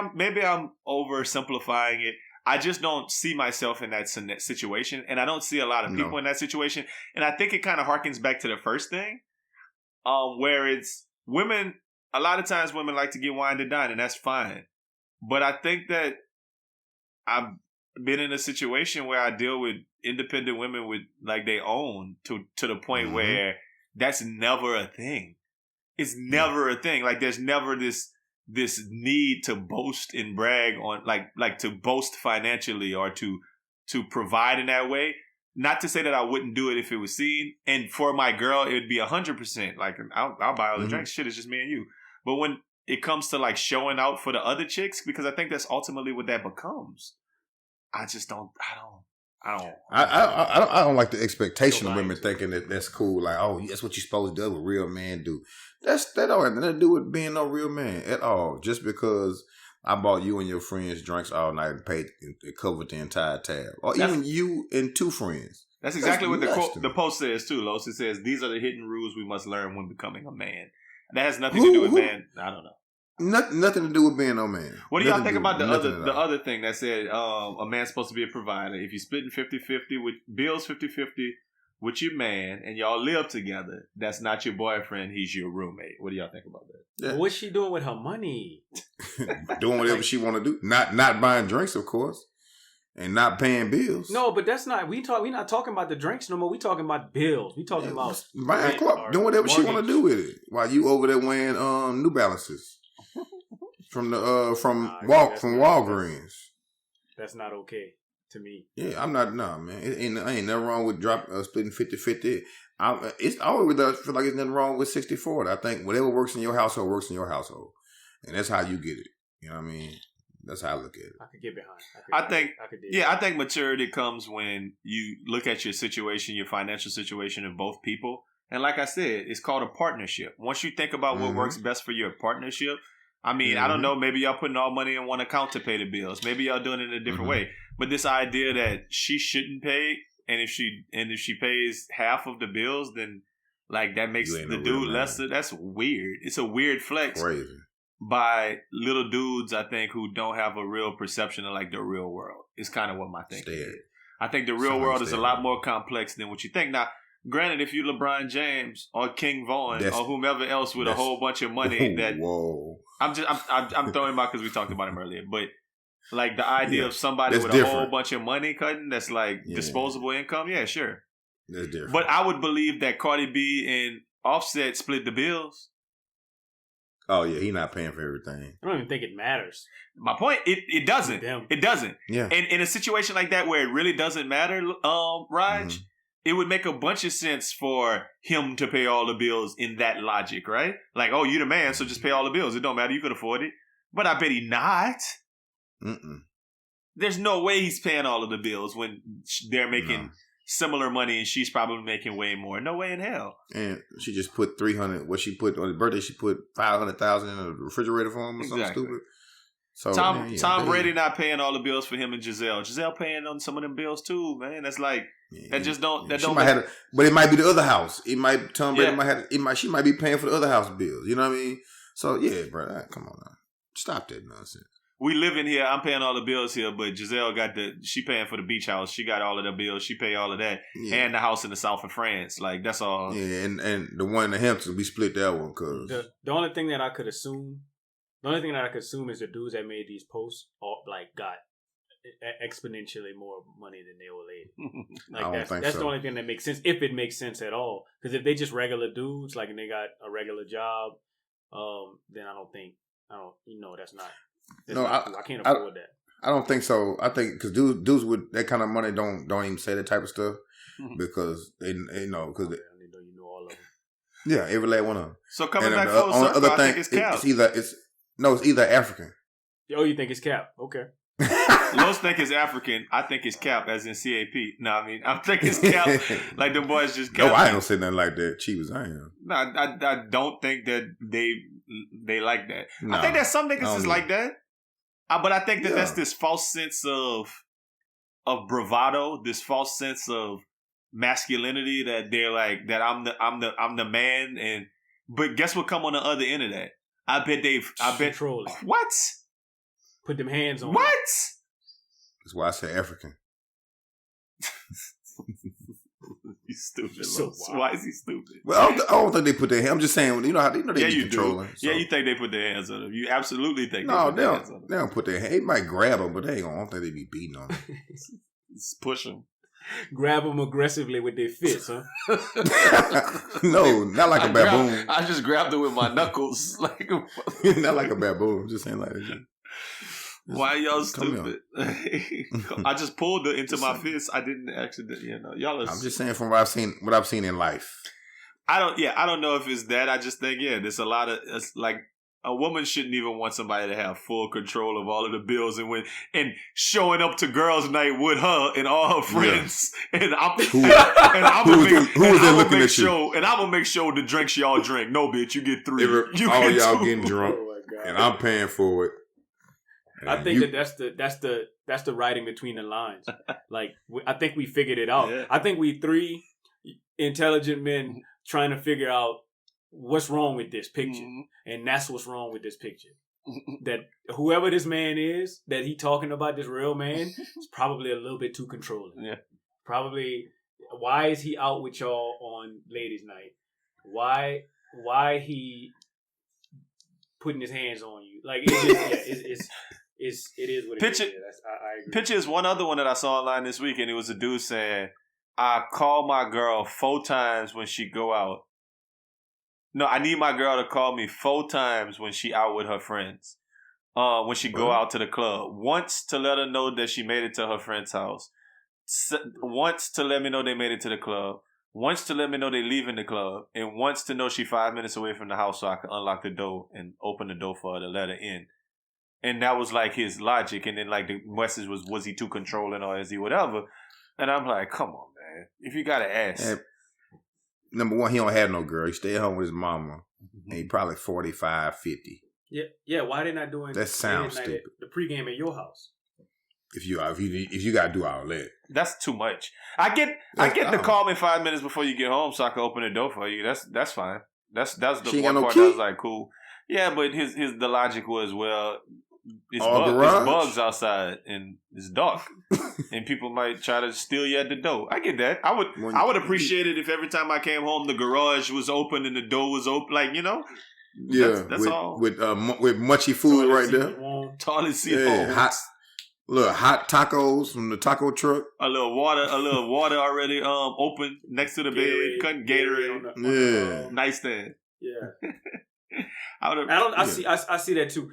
Speaker 3: I'm oversimplifying it. I just don't see myself in that situation, and I don't see a lot of people in that situation. And I think it kind of harkens back to the first thing, where it's women. A lot of times, women like to get wine and dine, and that's fine. But I think that I've been in a situation where I deal with independent women with like they own to the point where that's never a thing. It's never a thing. Like there's never this need to boast and brag on like to boast financially or to provide in that way. Not to say that I wouldn't do it if it was seen. And for my girl, it would be 100%. Like I'll buy all the drinks. Shit, it's just me and you. But when it comes to like showing out for the other chicks, because I think that's ultimately what that becomes. I
Speaker 5: don't like the expectation of women thinking that that's cool. Like, oh, that's what you're supposed to do. What real men do. That don't have nothing to do with being no real man at all. Just because I bought you and your friends drinks all night and paid and covered the entire tab, or even you and 2 friends.
Speaker 3: That's exactly what
Speaker 5: nuts to
Speaker 3: the
Speaker 5: me.
Speaker 3: post says too, Los. It says these are the hidden rules we must learn when becoming a man. That has nothing to do with man. I don't know.
Speaker 5: Nothing to do with being no man.
Speaker 3: What do y'all think about the
Speaker 5: nothing
Speaker 3: other thing that said a man's supposed to be a provider? If you're splitting 50-50 with bills 50-50 with your man and y'all live together, that's not your boyfriend, he's your roommate. What do y'all think about that?
Speaker 5: Yeah.
Speaker 4: What's she doing with her money?
Speaker 5: Doing whatever she want to do. Not buying drinks, of course, and not paying bills.
Speaker 4: No, but that's not. We not talking about the drinks no more. We talking about bills. We talking about
Speaker 5: buying clothes, doing whatever she want to do with it. While you over there wearing New Balances from Walgreens.
Speaker 4: That's not okay to me.
Speaker 5: Yeah, I'm not. No, man. Ain't nothing wrong with splitting 50-50. It's always does feel like there's nothing wrong with 60-40. I think whatever works in your household works in your household, and that's how you get it. You know what I mean? That's how I look at it.
Speaker 4: I could get behind.
Speaker 3: I think maturity comes when you look at your situation, your financial situation of both people. And like I said, it's called a partnership. Once you think about what works best for your partnership, I mean, I don't know, maybe y'all putting all money in one account to pay the bills. Maybe y'all doing it in a different way. But this idea that she shouldn't pay, and if she pays half of the bills, then like that makes the dude lesser. That's weird. It's a weird flex.
Speaker 5: Crazy.
Speaker 3: By little dudes, I think, who don't have a real perception of like the real world. Is kind of what my thinking is. I think the real world is a lot more complex than what you think. Now, granted, if you're LeBron James or King Vaughn or whomever else with a whole bunch of money, I'm throwing him out because we talked about him earlier. But like the idea of somebody with a whole bunch of money cutting, that's like disposable income. Yeah, sure.
Speaker 5: That's different.
Speaker 3: But I would believe that Cardi B and Offset split the bills.
Speaker 5: Oh yeah, he's not paying for everything.
Speaker 4: I don't even think it matters.
Speaker 3: My point, it doesn't. It doesn't.
Speaker 5: Yeah.
Speaker 3: And in a situation like that where it really doesn't matter, Raj, it would make a bunch of sense for him to pay all the bills in that logic, right? Like, oh, you the man, so just pay all the bills. It don't matter. You could afford it. But I bet he not. There's no way he's paying all of the bills when they're making similar money and she's probably making way more. No way in hell.
Speaker 5: And she just put 300. What she put on his birthday? She put 500,000 in a refrigerator for him or something stupid. So
Speaker 3: Tom Brady not paying all the bills for him and Giselle. Giselle paying on some of them bills too, man. That's like that just don't. That don't.
Speaker 5: But it might be the other house. It might Tom Brady might have. She might be paying for the other house bills. You know what I mean? So yeah, bro. Come on now. Stop that nonsense.
Speaker 3: We live in here. I'm paying all the bills here, but Giselle she paying for the beach house. She got all of the bills. She pay all of that, and the house in the south of France. Like that's all.
Speaker 5: Yeah, and the one in the Hamptons, we split that one because
Speaker 4: the only thing that I could assume, is the dudes that made these posts all like got exponentially more money than they owe lady. Like that's the only thing that makes sense, if it makes sense at all. Because if they just regular dudes, like and they got a regular job, then that's not. I can't afford that.
Speaker 5: I don't think so. I think because dudes with that kind of money don't even say that type of stuff because they know because
Speaker 4: you know all of them.
Speaker 5: Yeah, every last one of them.
Speaker 3: So coming back full circle, I think it's cap.
Speaker 5: It's either African.
Speaker 4: Oh, you think it's cap? Okay.
Speaker 3: Los think it's African. I think it's cap, as in CAP. No, I mean I think it's cap. Like the boys just cap.
Speaker 5: No, I ain't gonna say nothing like that. Cheap as I am.
Speaker 3: No, I don't think that they like that. No, I think that some niggas is like that. But I think that that's this false sense of bravado, this false sense of masculinity that they're like that I'm the man. But guess what come on the other end of that? I bet
Speaker 4: trolling.
Speaker 3: What?
Speaker 4: Put them hands on.
Speaker 3: What?
Speaker 5: That's why I say African.
Speaker 3: He's stupid. So why is he stupid?
Speaker 5: Well, I don't think they put their hands. I'm just saying, you know how they be controlling.
Speaker 3: So. Yeah, you think they put their hands on them. You absolutely think
Speaker 5: they put their hands on them. They don't put their hands. They might grab them, but I don't think they be beating on them.
Speaker 3: Just push them.
Speaker 4: Grab them aggressively with their fists, huh?
Speaker 5: No, not like a baboon.
Speaker 3: I just grabbed them with my knuckles.
Speaker 5: Not like a baboon. I'm just saying like that.
Speaker 3: Why y'all stupid? I just pulled it into my fist. I didn't accidentally, y'all.
Speaker 5: I'm just saying from what I've seen in life.
Speaker 3: I don't know if it's that. I just think there's a lot of like a woman shouldn't even want somebody to have full control of all of the bills and showing up to girls' night with her and all her friends. Yeah. And I'm gonna make sure the drinks y'all drink. No, bitch, you get 3.
Speaker 5: Y'all getting drunk, and I'm paying for it.
Speaker 4: I think that's the writing between the lines. Like I think we figured it out.
Speaker 3: Yeah.
Speaker 4: I think we 3 intelligent men trying to figure out what's wrong with this picture, and that's what's wrong with this picture. That whoever this man is that he talking about, this real man, is probably a little bit too controlling.
Speaker 3: Yeah.
Speaker 4: Probably. Why is he out with y'all on ladies' night? Why he putting his hands on you? Like it is what it
Speaker 3: Picture,
Speaker 4: is. I agree.
Speaker 3: Picture is one other one that I saw online this week, and it was a dude saying, "I call my girl 4 times when she go out. No, I need my girl to call me 4 times when she out with her friends. When she go out to the club. Once to let her know that she made it to her friend's house. Once to let me know they made it to the club. Once to let me know they leaving the club. And once to know she 5 minutes away from the house so I can unlock the door and open the door for her to let her in." And that was like his logic. And then like the message was he too controlling or is he whatever? And I'm like, come on, man. If you got to ask.
Speaker 5: Number one, he don't have no girl. He stay at home with his mama. And he probably 45, 50.
Speaker 4: Yeah. Why they not doing
Speaker 5: that? Sounds stupid.
Speaker 4: The pregame at your house.
Speaker 5: If you gotta do all that,
Speaker 3: that's too much. I get to call me 5 minutes before you get home so I can open the door for you. That's fine. That's the one part that I was like, cool. Yeah, but the logic was, well, it's bugs outside and it's dark, and people might try to steal you at the door. I get that. I would appreciate it if every time I came home the garage was open and the door was open, like, you know.
Speaker 5: Yeah,
Speaker 3: that's all
Speaker 5: with munchy food right there.
Speaker 3: Toilet seat home.
Speaker 5: Hot tacos from the taco truck.
Speaker 3: A little water already open next to the bed. Cutting Gatorade. Nightstand.
Speaker 4: Yeah. I see that too.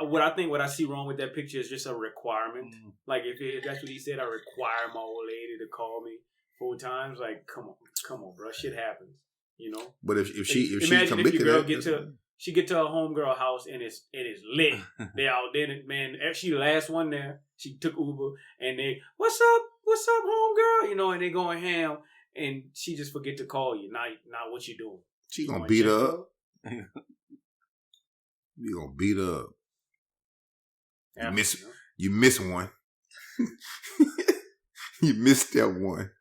Speaker 4: What I see wrong with that picture is just a requirement. Like if that's what he said, I require my old lady to call me 4 times. Like, come on, bro. Shit happens, you know.
Speaker 5: But if she
Speaker 4: imagine if your girl she get to her homegirl house and it's lit. They out there, man. She the last one there. She took Uber and they, what's up, homegirl? You know, and they going ham and she just forget to call you. Now what you doing?
Speaker 5: She gonna beat her up. You gonna beat her up. You miss one. You missed that one.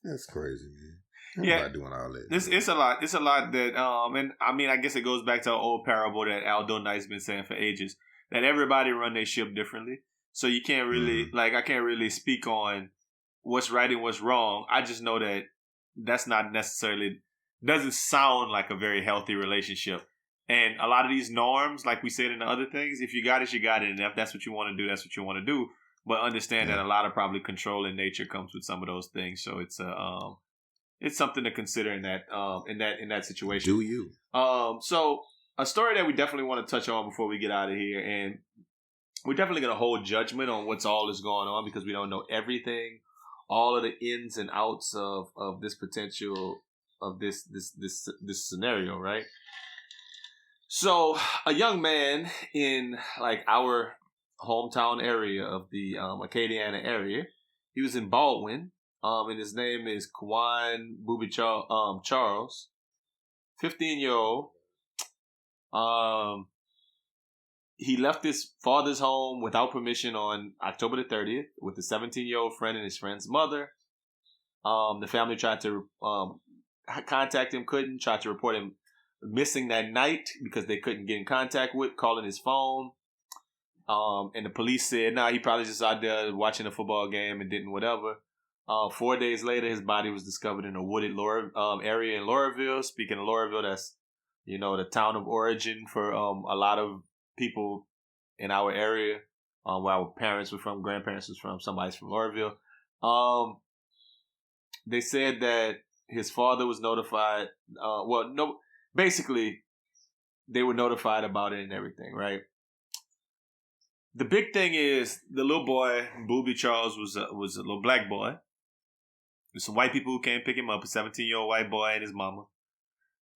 Speaker 5: That's crazy, man. I'm not doing all that.
Speaker 3: It's a lot. It's a lot that and I mean, I guess it goes back to an old parable that Aldo Knight's been saying for ages, that everybody run their ship differently. So you can't really I can't really speak on what's right and what's wrong. I just know that that's not necessarily, doesn't sound like a very healthy relationship. And a lot of these norms, like we said in the other things, if you got it, you got it. And if that's what you want to do, that's what you want to do. But understand that a lot of probably controlling nature comes with some of those things. So it's something to consider in that situation.
Speaker 5: Do you?
Speaker 3: So a story that we definitely want to touch on before we get out of here, and we're definitely going to hold judgment on what's all is going on because we don't know everything, all of the ins and outs of this potential of this scenario, right? So a young man in like our hometown area of the Acadiana area, he was in Baldwin, and his name is Kwan Booby Charles, 15-year-old. He left his father's home without permission on October the 30th with a 17-year-old friend and his friend's mother. The family tried to contact him, couldn't. Tried to report him missing that night because they couldn't get in contact with, calling his phone. And the police said, he probably just out there watching a football game and didn't whatever. 4 days later, his body was discovered in a wooded area in Laurelville. Speaking of Laurelville, that's, the town of origin for a lot of people in our area, where our parents were from, grandparents was from, somebody's from Laurelville. They said that his father was notified. Basically, they were notified about it and everything, right? The big thing is the little boy, Booby Charles, was a little black boy. There's some white people who came pick him up, a 17-year-old white boy and his mama.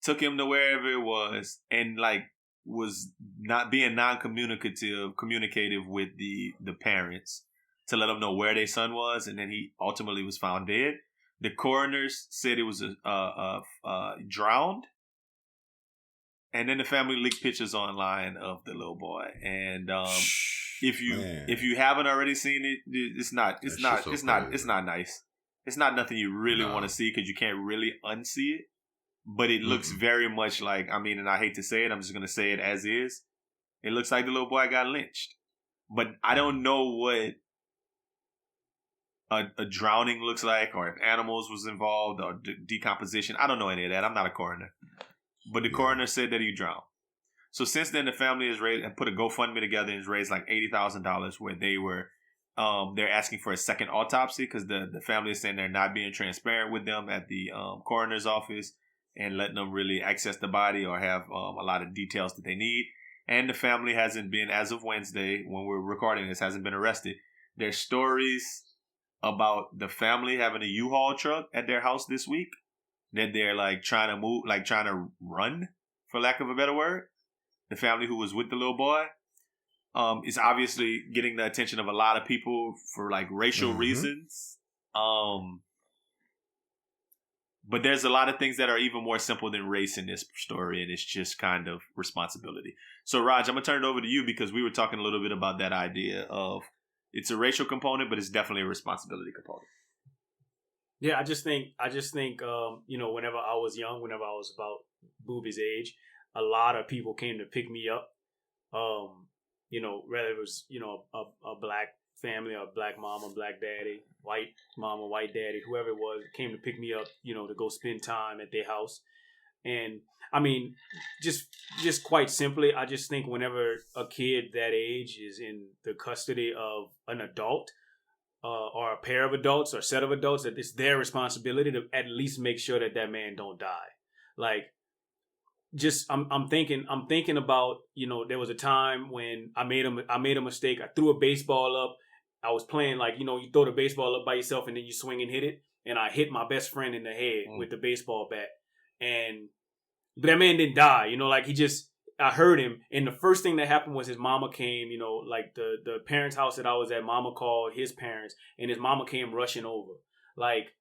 Speaker 3: Took him to wherever it was and was not being communicative with the parents to let them know where their son was, and then he ultimately was found dead. The coroners said it was drowned, And then the family leaked pictures online of the little boy. And if you haven't already seen it, it's not nice. It's not nothing you really want to see because you can't really unsee it. But it looks very much like, I mean, and I hate to say it, I'm just gonna say it as is. It looks like the little boy got lynched. But I don't know what a drowning looks like, or if animals was involved, or decomposition. I don't know any of that. I'm not a coroner. But the coroner said that he drowned. So since then, the family has raised and put a GoFundMe together and has raised like $80,000, where they were, they're asking for a second autopsy because the family is saying they're not being transparent with them at the coroner's office and letting them really access the body or have a lot of details that they need. And the family hasn't been, as of Wednesday, when we're recording this, hasn't been arrested. There's stories about the family having a U-Haul truck at their house this week that they're like trying to move, like trying to run, for lack of a better word. The family who was with the little boy is obviously getting the attention of a lot of people for like racial reasons. But there's a lot of things that are even more simple than race in this story, and it's just kind of responsibility. So, Raj, I'm going to turn it over to you because we were talking a little bit about that idea of it's a racial component, but it's definitely a responsibility component.
Speaker 4: Yeah, I just think, you know, whenever I was young, whenever I was about Boobie's age, a lot of people came to pick me up. You know, whether it was, you know, a black family or a black mama, black daddy, white mama, white daddy, whoever it was, came to pick me up, you know, to go spend time at their house. And I mean, just quite simply, I just think whenever a kid that age is in the custody of an adult, or a pair of adults or set of adults, that it's their responsibility to at least make sure that that man don't die. Like, just I'm thinking about, you know, there was a time when I made a mistake. I threw a baseball up. I was playing, like, you know, you throw the baseball up by yourself and then you swing and hit it. And I hit my best friend in the head with the baseball bat. But that man didn't die, you know, like I heard him. And the first thing that happened was his mama came, you know, like the parents' house that I was at, mama called his parents and his mama came rushing over. Like,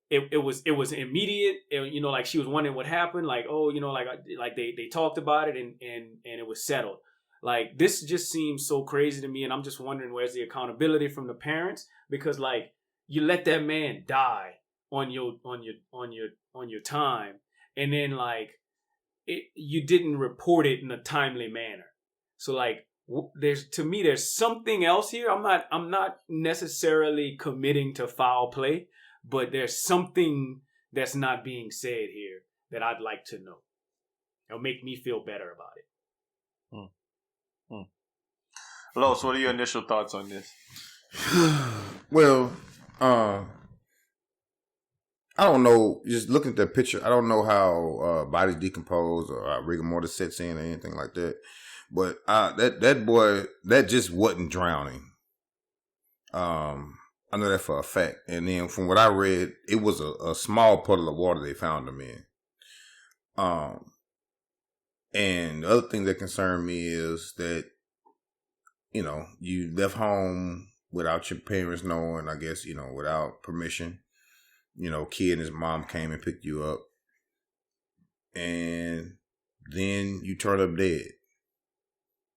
Speaker 4: it was immediate. You know, like she was wondering what happened. Like, oh, you know, like they talked about it and it was settled. Like, this just seems so crazy to me. And I'm just wondering, where's the accountability from the parents? Because, like, you let that man die on your time. And then, like, you didn't report it in a timely manner. So, like, there's something else here. I'm not necessarily committing to foul play, but there's something that's not being said here that I'd like to know. It'll make me feel better about it.
Speaker 3: Los, what are your initial thoughts on this?
Speaker 5: Well, I don't know. Just looking at the picture, I don't know how bodies decompose or rigor mortis sets in or anything like that. But that boy, that just wasn't drowning. I know that for a fact. And then from what I read, it was a small puddle of water they found him in. And the other thing that concerned me is that, you know, you left home without your parents knowing, I guess, you know, without permission. You know, kid and his mom came and picked you up. And then you turn up dead.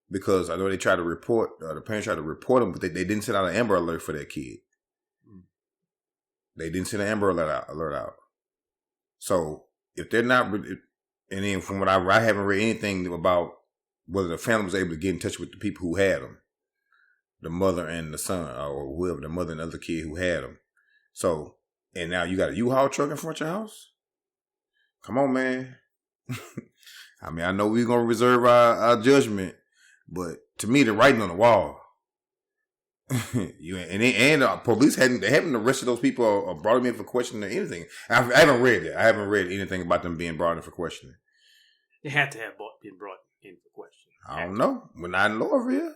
Speaker 5: Because I know they tried to report, the parents tried to report him, but they didn't send out an Amber Alert for that kid. They didn't send an Amber Alert out. So if they're not, and then from what I haven't read anything about whether the family was able to get in touch with the people who had him. The mother and the son, or whoever, the mother and the other kid who had him. So, and now you got a U-Haul truck in front of your house? Come on, man. I mean, I know we're going to reserve our judgment, but to me, the writing on the wall. Police haven't arrested those people or brought them in for questioning or anything. I haven't read that. I haven't read anything about them being brought in for questioning.
Speaker 4: They had to have been brought in for questioning.
Speaker 5: I don't know. We're not in Louisville.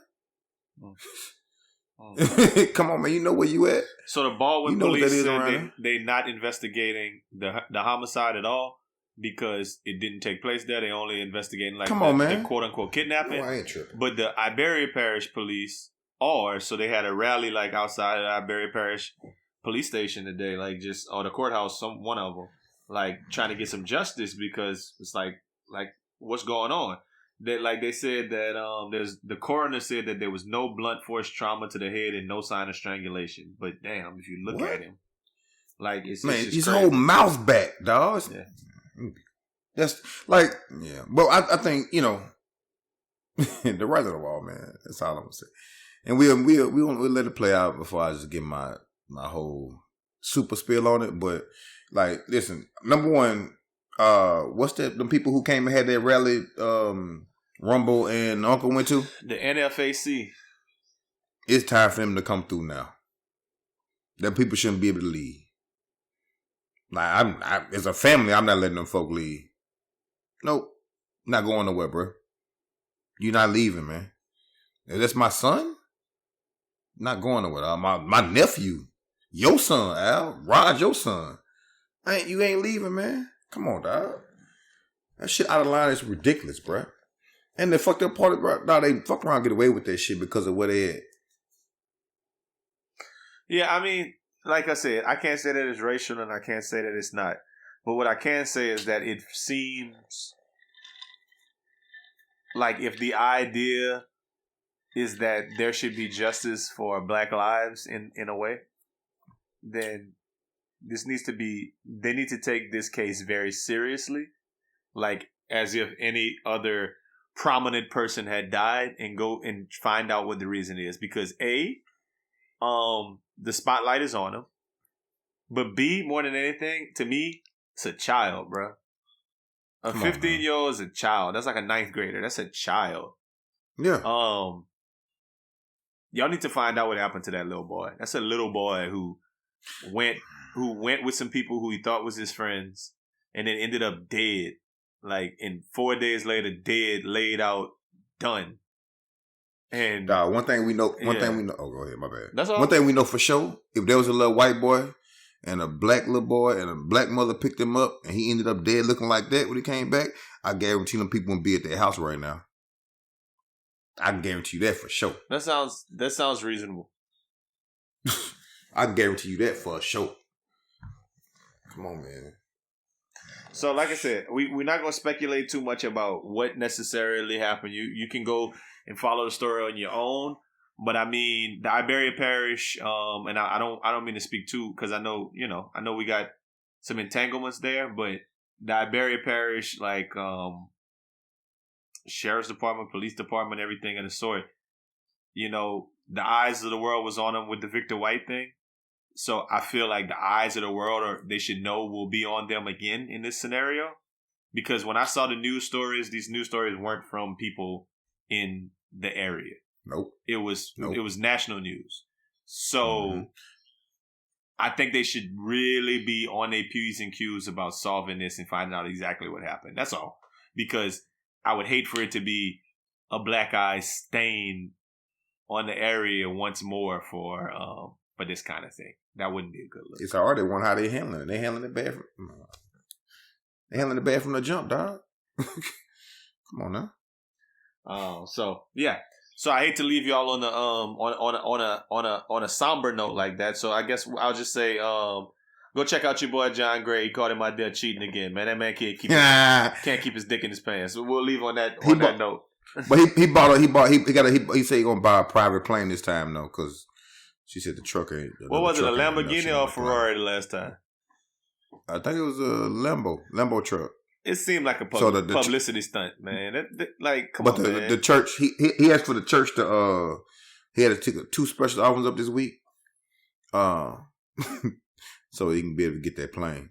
Speaker 5: Come on, man. You know where you at.
Speaker 3: So the Baldwin police said they're not investigating the homicide at all because it didn't take place there. They only investigating like the quote unquote kidnapping.
Speaker 5: No, I ain't tripping.
Speaker 3: But the Iberia Parish police so they had a rally like outside of the Iberia Parish police station today, like or the courthouse, one of them, like trying to get some justice because it's like what's going on. That like they said that the coroner said that there was no blunt force trauma to the head and no sign of strangulation. But damn, if you look at him, like it's
Speaker 5: man,
Speaker 3: just
Speaker 5: his
Speaker 3: crazy.
Speaker 5: whole mouth back, dog.
Speaker 3: Yeah.
Speaker 5: That's like, yeah. Well, I think, you know, the right of the wall, man. That's all I'm gonna say. And we'll let it play out before I just get my whole super spill on it. But like, listen, number one, what's that? The people who came and had their rally, Rumble and Uncle went to
Speaker 3: The NFAC.
Speaker 5: It's time for them to come through now. That people shouldn't be able to leave. Like, I as a family, I'm not letting them folk leave. Nope, not going nowhere, bro. You're not leaving, man. If that's my son, not going nowhere. My nephew, your son, Al, Rod, your son. You ain't leaving, man. Come on, dog. That shit out of line is ridiculous, bro. And the fucked up part of it, no, they fuck around and get away with that shit because of where they at.
Speaker 3: Yeah, I mean, like I said, I can't say that it's racial and I can't say that it's not. But what I can say is that it seems like if the idea is that there should be justice for Black lives in a way, then this needs to be, they need to take this case very seriously, like as if any other prominent person had died, and go and find out what the reason is. Because A, the spotlight is on him, but B, more than anything, to me, it's a child, bro. A 15-year-old is a child. That's like a 9th grader. That's a child.
Speaker 5: Yeah.
Speaker 3: Y'all need to find out what happened to that little boy. That's a little boy who went with some people who he thought was his friends, and then ended up dead. Like, and 4 days later, dead, laid out, done. And
Speaker 5: one thing we know. Oh, go ahead. My bad.
Speaker 3: That's all.
Speaker 5: One thing we know for sure: if there was a little white boy and a black little boy and a black mother picked him up and he ended up dead looking like that when he came back, I guarantee them people wouldn't be at their house right now. I can guarantee you that for sure.
Speaker 3: That sounds reasonable.
Speaker 5: I can guarantee you that for sure. Come on, man.
Speaker 3: So, like I said, we're not going to speculate too much about what necessarily happened. You can go and follow the story on your own. But I mean, the Iberia Parish, and I don't mean to speak too, because I know we got some entanglements there. But the Iberia Parish, like sheriff's department, police department, everything of the sort, the eyes of the world was on them with the Victor White thing. So I feel like the eyes of the world, they should know, will be on them again in this scenario. Because when I saw the news stories, these news stories weren't from people in the area.
Speaker 5: Nope.
Speaker 3: It was national news. So I think they should really be on their P's and Q's about solving this and finding out exactly what happened. That's all. Because I would hate for it to be a black eye stain on the area once more for this kind of thing. That wouldn't be a good look.
Speaker 5: It's already one how they handling it. They handling it bad. They handling it bad from the jump, dog. Come on now.
Speaker 3: So yeah. So I hate to leave y'all on a somber note like that. So I guess I'll just say, go check out your boy John Gray. He caught him out there cheating again, man. That man can't keep his dick in his pants. So we'll leave on that note.
Speaker 5: But he said he gonna buy a private plane this time though, because she said the truck ain't.
Speaker 3: What was it, a Lamborghini or a Ferrari the last time?
Speaker 5: I think it was a Lambo truck.
Speaker 3: It seemed like a publicity stunt, man. Come on, man.
Speaker 5: The church, he asked for the church to, he had to take 2 special offerings up this week, so he can be able to get that plane.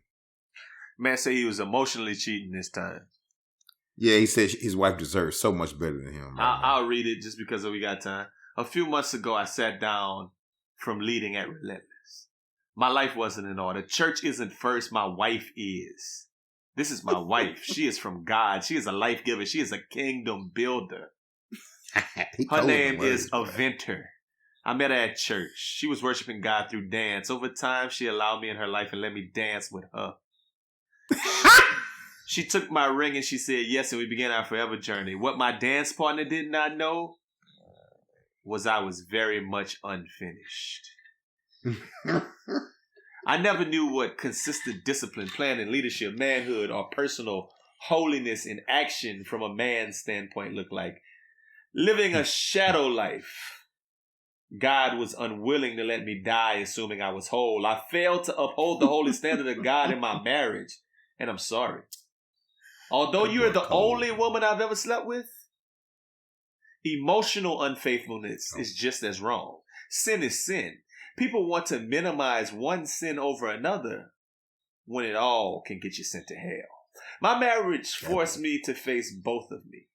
Speaker 3: Man said he was emotionally cheating this time.
Speaker 5: Yeah, he said his wife deserves so much better than him.
Speaker 3: I'll read it just because we got time. A few months ago, I sat down from leading at Relentless. My life wasn't in order. Church isn't first. My wife is. This is my wife. She is from God. She is a life giver. She is a kingdom builder. Her name is Aventer. I met her at church. She was worshiping God through dance. Over time, she allowed me in her life and let me dance with her. She took my ring and she said yes, and we began our forever journey. What my dance partner did not know was I was very much unfinished. I never knew what consistent discipline, planning, leadership, manhood, or personal holiness in action from a man's standpoint look like? Living a shadow life. God was unwilling to let me die, assuming I was whole. I failed to uphold the holy standard of God in my marriage, and I'm sorry. Although you are the only woman I've ever slept with, emotional unfaithfulness is just as wrong. Sin is sin. People want to minimize one sin over another when it all can get you sent to hell. My marriage forced me to face both of me.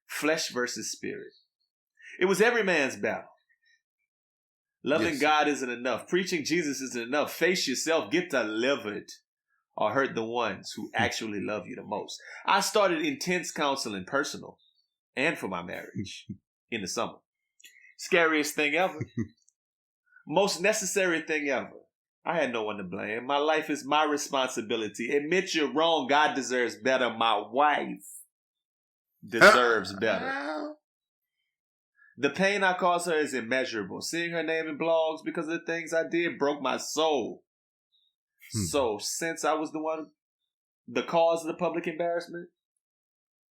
Speaker 3: Flesh versus spirit. It was every man's battle. Loving God isn't enough. Preaching Jesus isn't enough. Face yourself. Get delivered. Or hurt the ones who actually love you the most. I started intense counseling, personal and for my marriage, in the summer. Scariest thing ever. Most necessary thing ever. I had no one to blame. My life is my responsibility. Admit you're wrong. God deserves better. My wife deserves better. The pain I caused her is immeasurable. Seeing her name in blogs because of the things I did broke my soul. So, since I was the cause of the public embarrassment,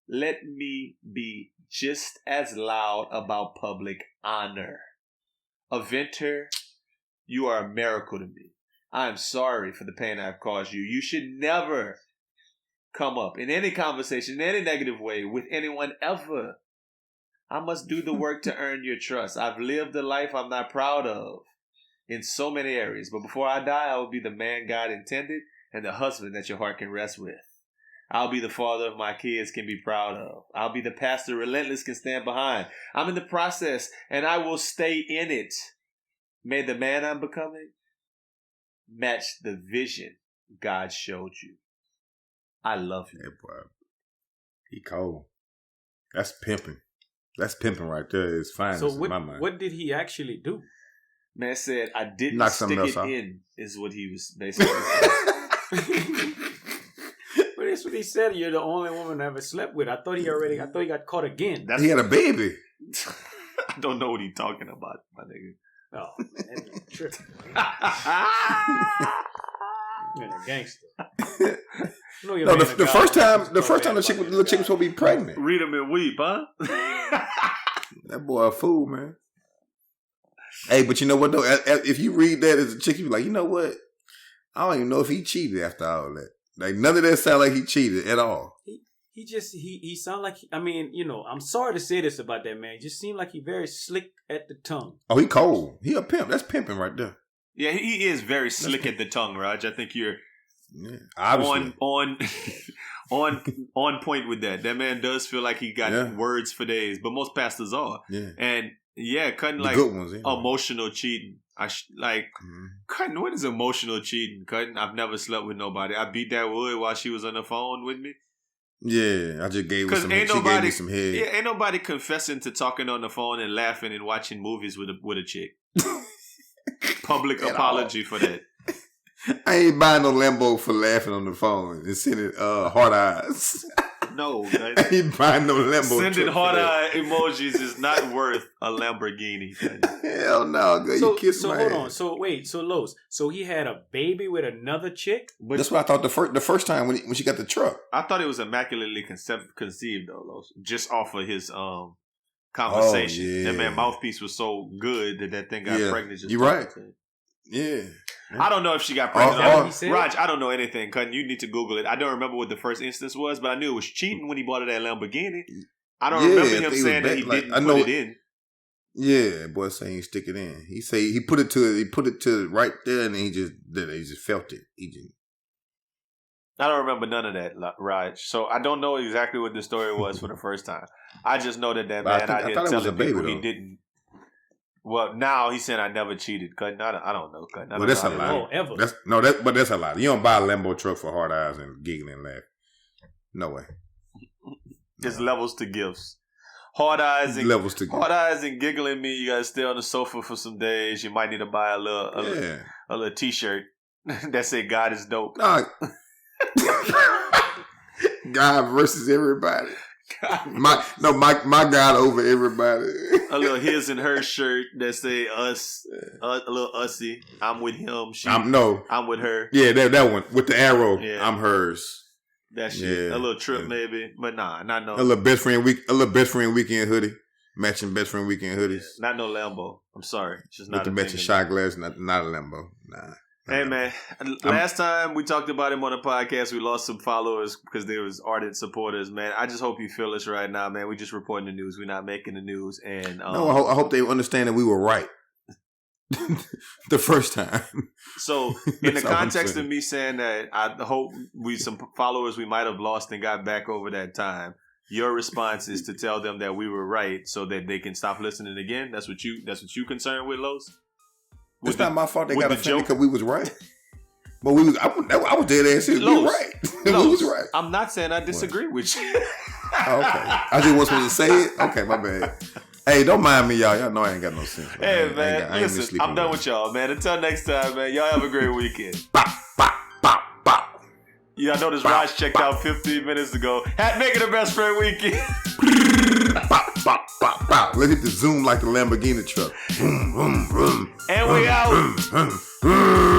Speaker 3: let me be just as loud about public honor. Aventer, you are a miracle to me. I am sorry for the pain I've caused you. You should never come up in any conversation, in any negative way, with anyone ever. I must do the work to earn your trust. I've lived a life I'm not proud of in so many areas. But before I die, I will be the man God intended and the husband that your heart can rest with. I'll be the father my kids can be proud of. I'll be the pastor relentless can stand behind. I'm in the process and I will stay in it. May the man I'm becoming match the vision God showed you. I love you.
Speaker 5: Yeah, boy. He cold. That's pimping. That's pimping right there. It's fine.
Speaker 4: So
Speaker 5: in my mind.
Speaker 4: what did he actually do?
Speaker 3: Man said, I didn't
Speaker 5: Knock
Speaker 3: stick
Speaker 5: something
Speaker 3: it
Speaker 5: else off.
Speaker 3: in, is what he was basically saying.
Speaker 4: But that's what he said. You're the only woman I ever slept with. I thought he got caught again.
Speaker 5: He had a baby.
Speaker 3: I don't know what he's talking about, my nigga.
Speaker 4: Oh, man, you're tripping. Man, a gangster.
Speaker 5: No, the first time the chick was supposed to be pregnant.
Speaker 3: Read him and weep, huh?
Speaker 5: That boy a fool, man. Hey, but you know what though? If you read that as a chick, you be like, you know what? I don't even know if he cheated after all that. Like none of that sound like he cheated at all.
Speaker 4: He sound like I mean, you know, I'm sorry to say this about that man. He just seemed like he very slick at the tongue.
Speaker 5: Oh, he cold. He a pimp. That's pimping right there.
Speaker 3: Yeah, he is very slick at the tongue, Raj. I think you're
Speaker 5: obviously
Speaker 3: on point with that. That man does feel like he got words for days, but most pastors are.
Speaker 5: Yeah.
Speaker 3: And cutting
Speaker 5: the
Speaker 3: like
Speaker 5: good ones,
Speaker 3: emotional cheating. Cutting, what is emotional cheating? Cutting, I've never slept with nobody. I beat that wood while she was on the phone with me.
Speaker 5: Yeah, I just gave her some head. She gave me some head.
Speaker 3: Yeah, ain't nobody confessing to talking on the phone and laughing and watching movies with a chick. Public apology for that.
Speaker 5: I ain't buying no Lambo for laughing on the phone and sending hard eyes.
Speaker 3: No,
Speaker 5: I ain't buying no Lambo.
Speaker 3: Sending hard eye emojis is not worth a Lamborghini.
Speaker 5: Hell no, girl. You kiss my
Speaker 4: hold
Speaker 5: ass.
Speaker 4: on. So wait. So Los. So he had a baby with another chick.
Speaker 5: But that's what I thought the first time when she got the truck.
Speaker 3: I thought it was immaculately conceived though, Los. Just off of his conversation.
Speaker 5: Oh, yeah.
Speaker 3: That man mouthpiece was so good that thing got pregnant.
Speaker 5: You're right. Yeah.
Speaker 3: I don't know if she got pregnant. Raj, I don't know anything. Cutting, you need to Google it. I don't remember what the first instance was, but I knew it was cheating when he bought her that Lamborghini. I don't remember him saying that he didn't put it in.
Speaker 5: Yeah, boy saying he stick it in. He say he put it to right there, and he just felt it.
Speaker 3: I don't remember none of that, Raj. So I don't know exactly what the story was for the first time. I just know that man out here telling people he didn't. Well, now he's saying I never cheated. Cutting, I don't know. Cutting,
Speaker 5: well, that's a lie.
Speaker 4: Ever.
Speaker 5: But that's a lie. You don't buy a Lambo truck for hard eyes and giggling and laugh. No way.
Speaker 3: There's levels to gifts. Hard eyes and giggling me. You gotta stay on the sofa for some days. You might need to buy a little T-shirt that say "God is dope."
Speaker 5: Nah. God versus everybody. My God over everybody.
Speaker 3: A little his and her shirt that say us, a little ussy. I'm with him. I'm with her.
Speaker 5: Yeah, that one with the arrow. Yeah. I'm hers.
Speaker 3: That shit.
Speaker 5: Yeah,
Speaker 3: a little trip
Speaker 5: yeah.
Speaker 3: maybe, but nah, not no.
Speaker 5: A little best friend weekend hoodie, matching best friend weekend hoodies.
Speaker 3: Not no Lambo. I'm sorry, it's just
Speaker 5: With
Speaker 3: not
Speaker 5: the
Speaker 3: a
Speaker 5: matching
Speaker 3: thing.
Speaker 5: shot glass, not a Lambo. Nah.
Speaker 3: Hey man, last time we talked about him on the podcast, we lost some followers because there was ardent supporters. Man, I just hope you feel us right now, man. We just reporting the news. We're not making the news. And
Speaker 5: no, I hope they understand that we were right the first time.
Speaker 3: So, in the
Speaker 5: That's all I'm
Speaker 3: context
Speaker 5: saying.
Speaker 3: of me saying that, I hope some followers we might have lost and got back over that time. Your response is to tell them that we were right, so that they can stop listening again. That's what you concerned with, Los.
Speaker 5: It's not my fault they
Speaker 3: with
Speaker 5: got
Speaker 3: the
Speaker 5: offended
Speaker 3: joke?
Speaker 5: because we was right. But I was dead ass serious. We were
Speaker 3: Los,
Speaker 5: right.
Speaker 3: Los,
Speaker 5: we was right.
Speaker 3: I'm not saying I disagree with you.
Speaker 5: Oh, okay. I just wasn't supposed to say it. Okay, my bad. Hey, don't mind me, y'all. Y'all know I ain't got no sense.
Speaker 3: Hey, man, listen, I'm done with y'all, man. Until next time, man. Y'all have a great weekend. Yeah, I noticed Raj checked out 15 minutes ago. Make it a best friend weekend.
Speaker 5: Let's hit the zoom like the Lamborghini truck.
Speaker 3: And we out.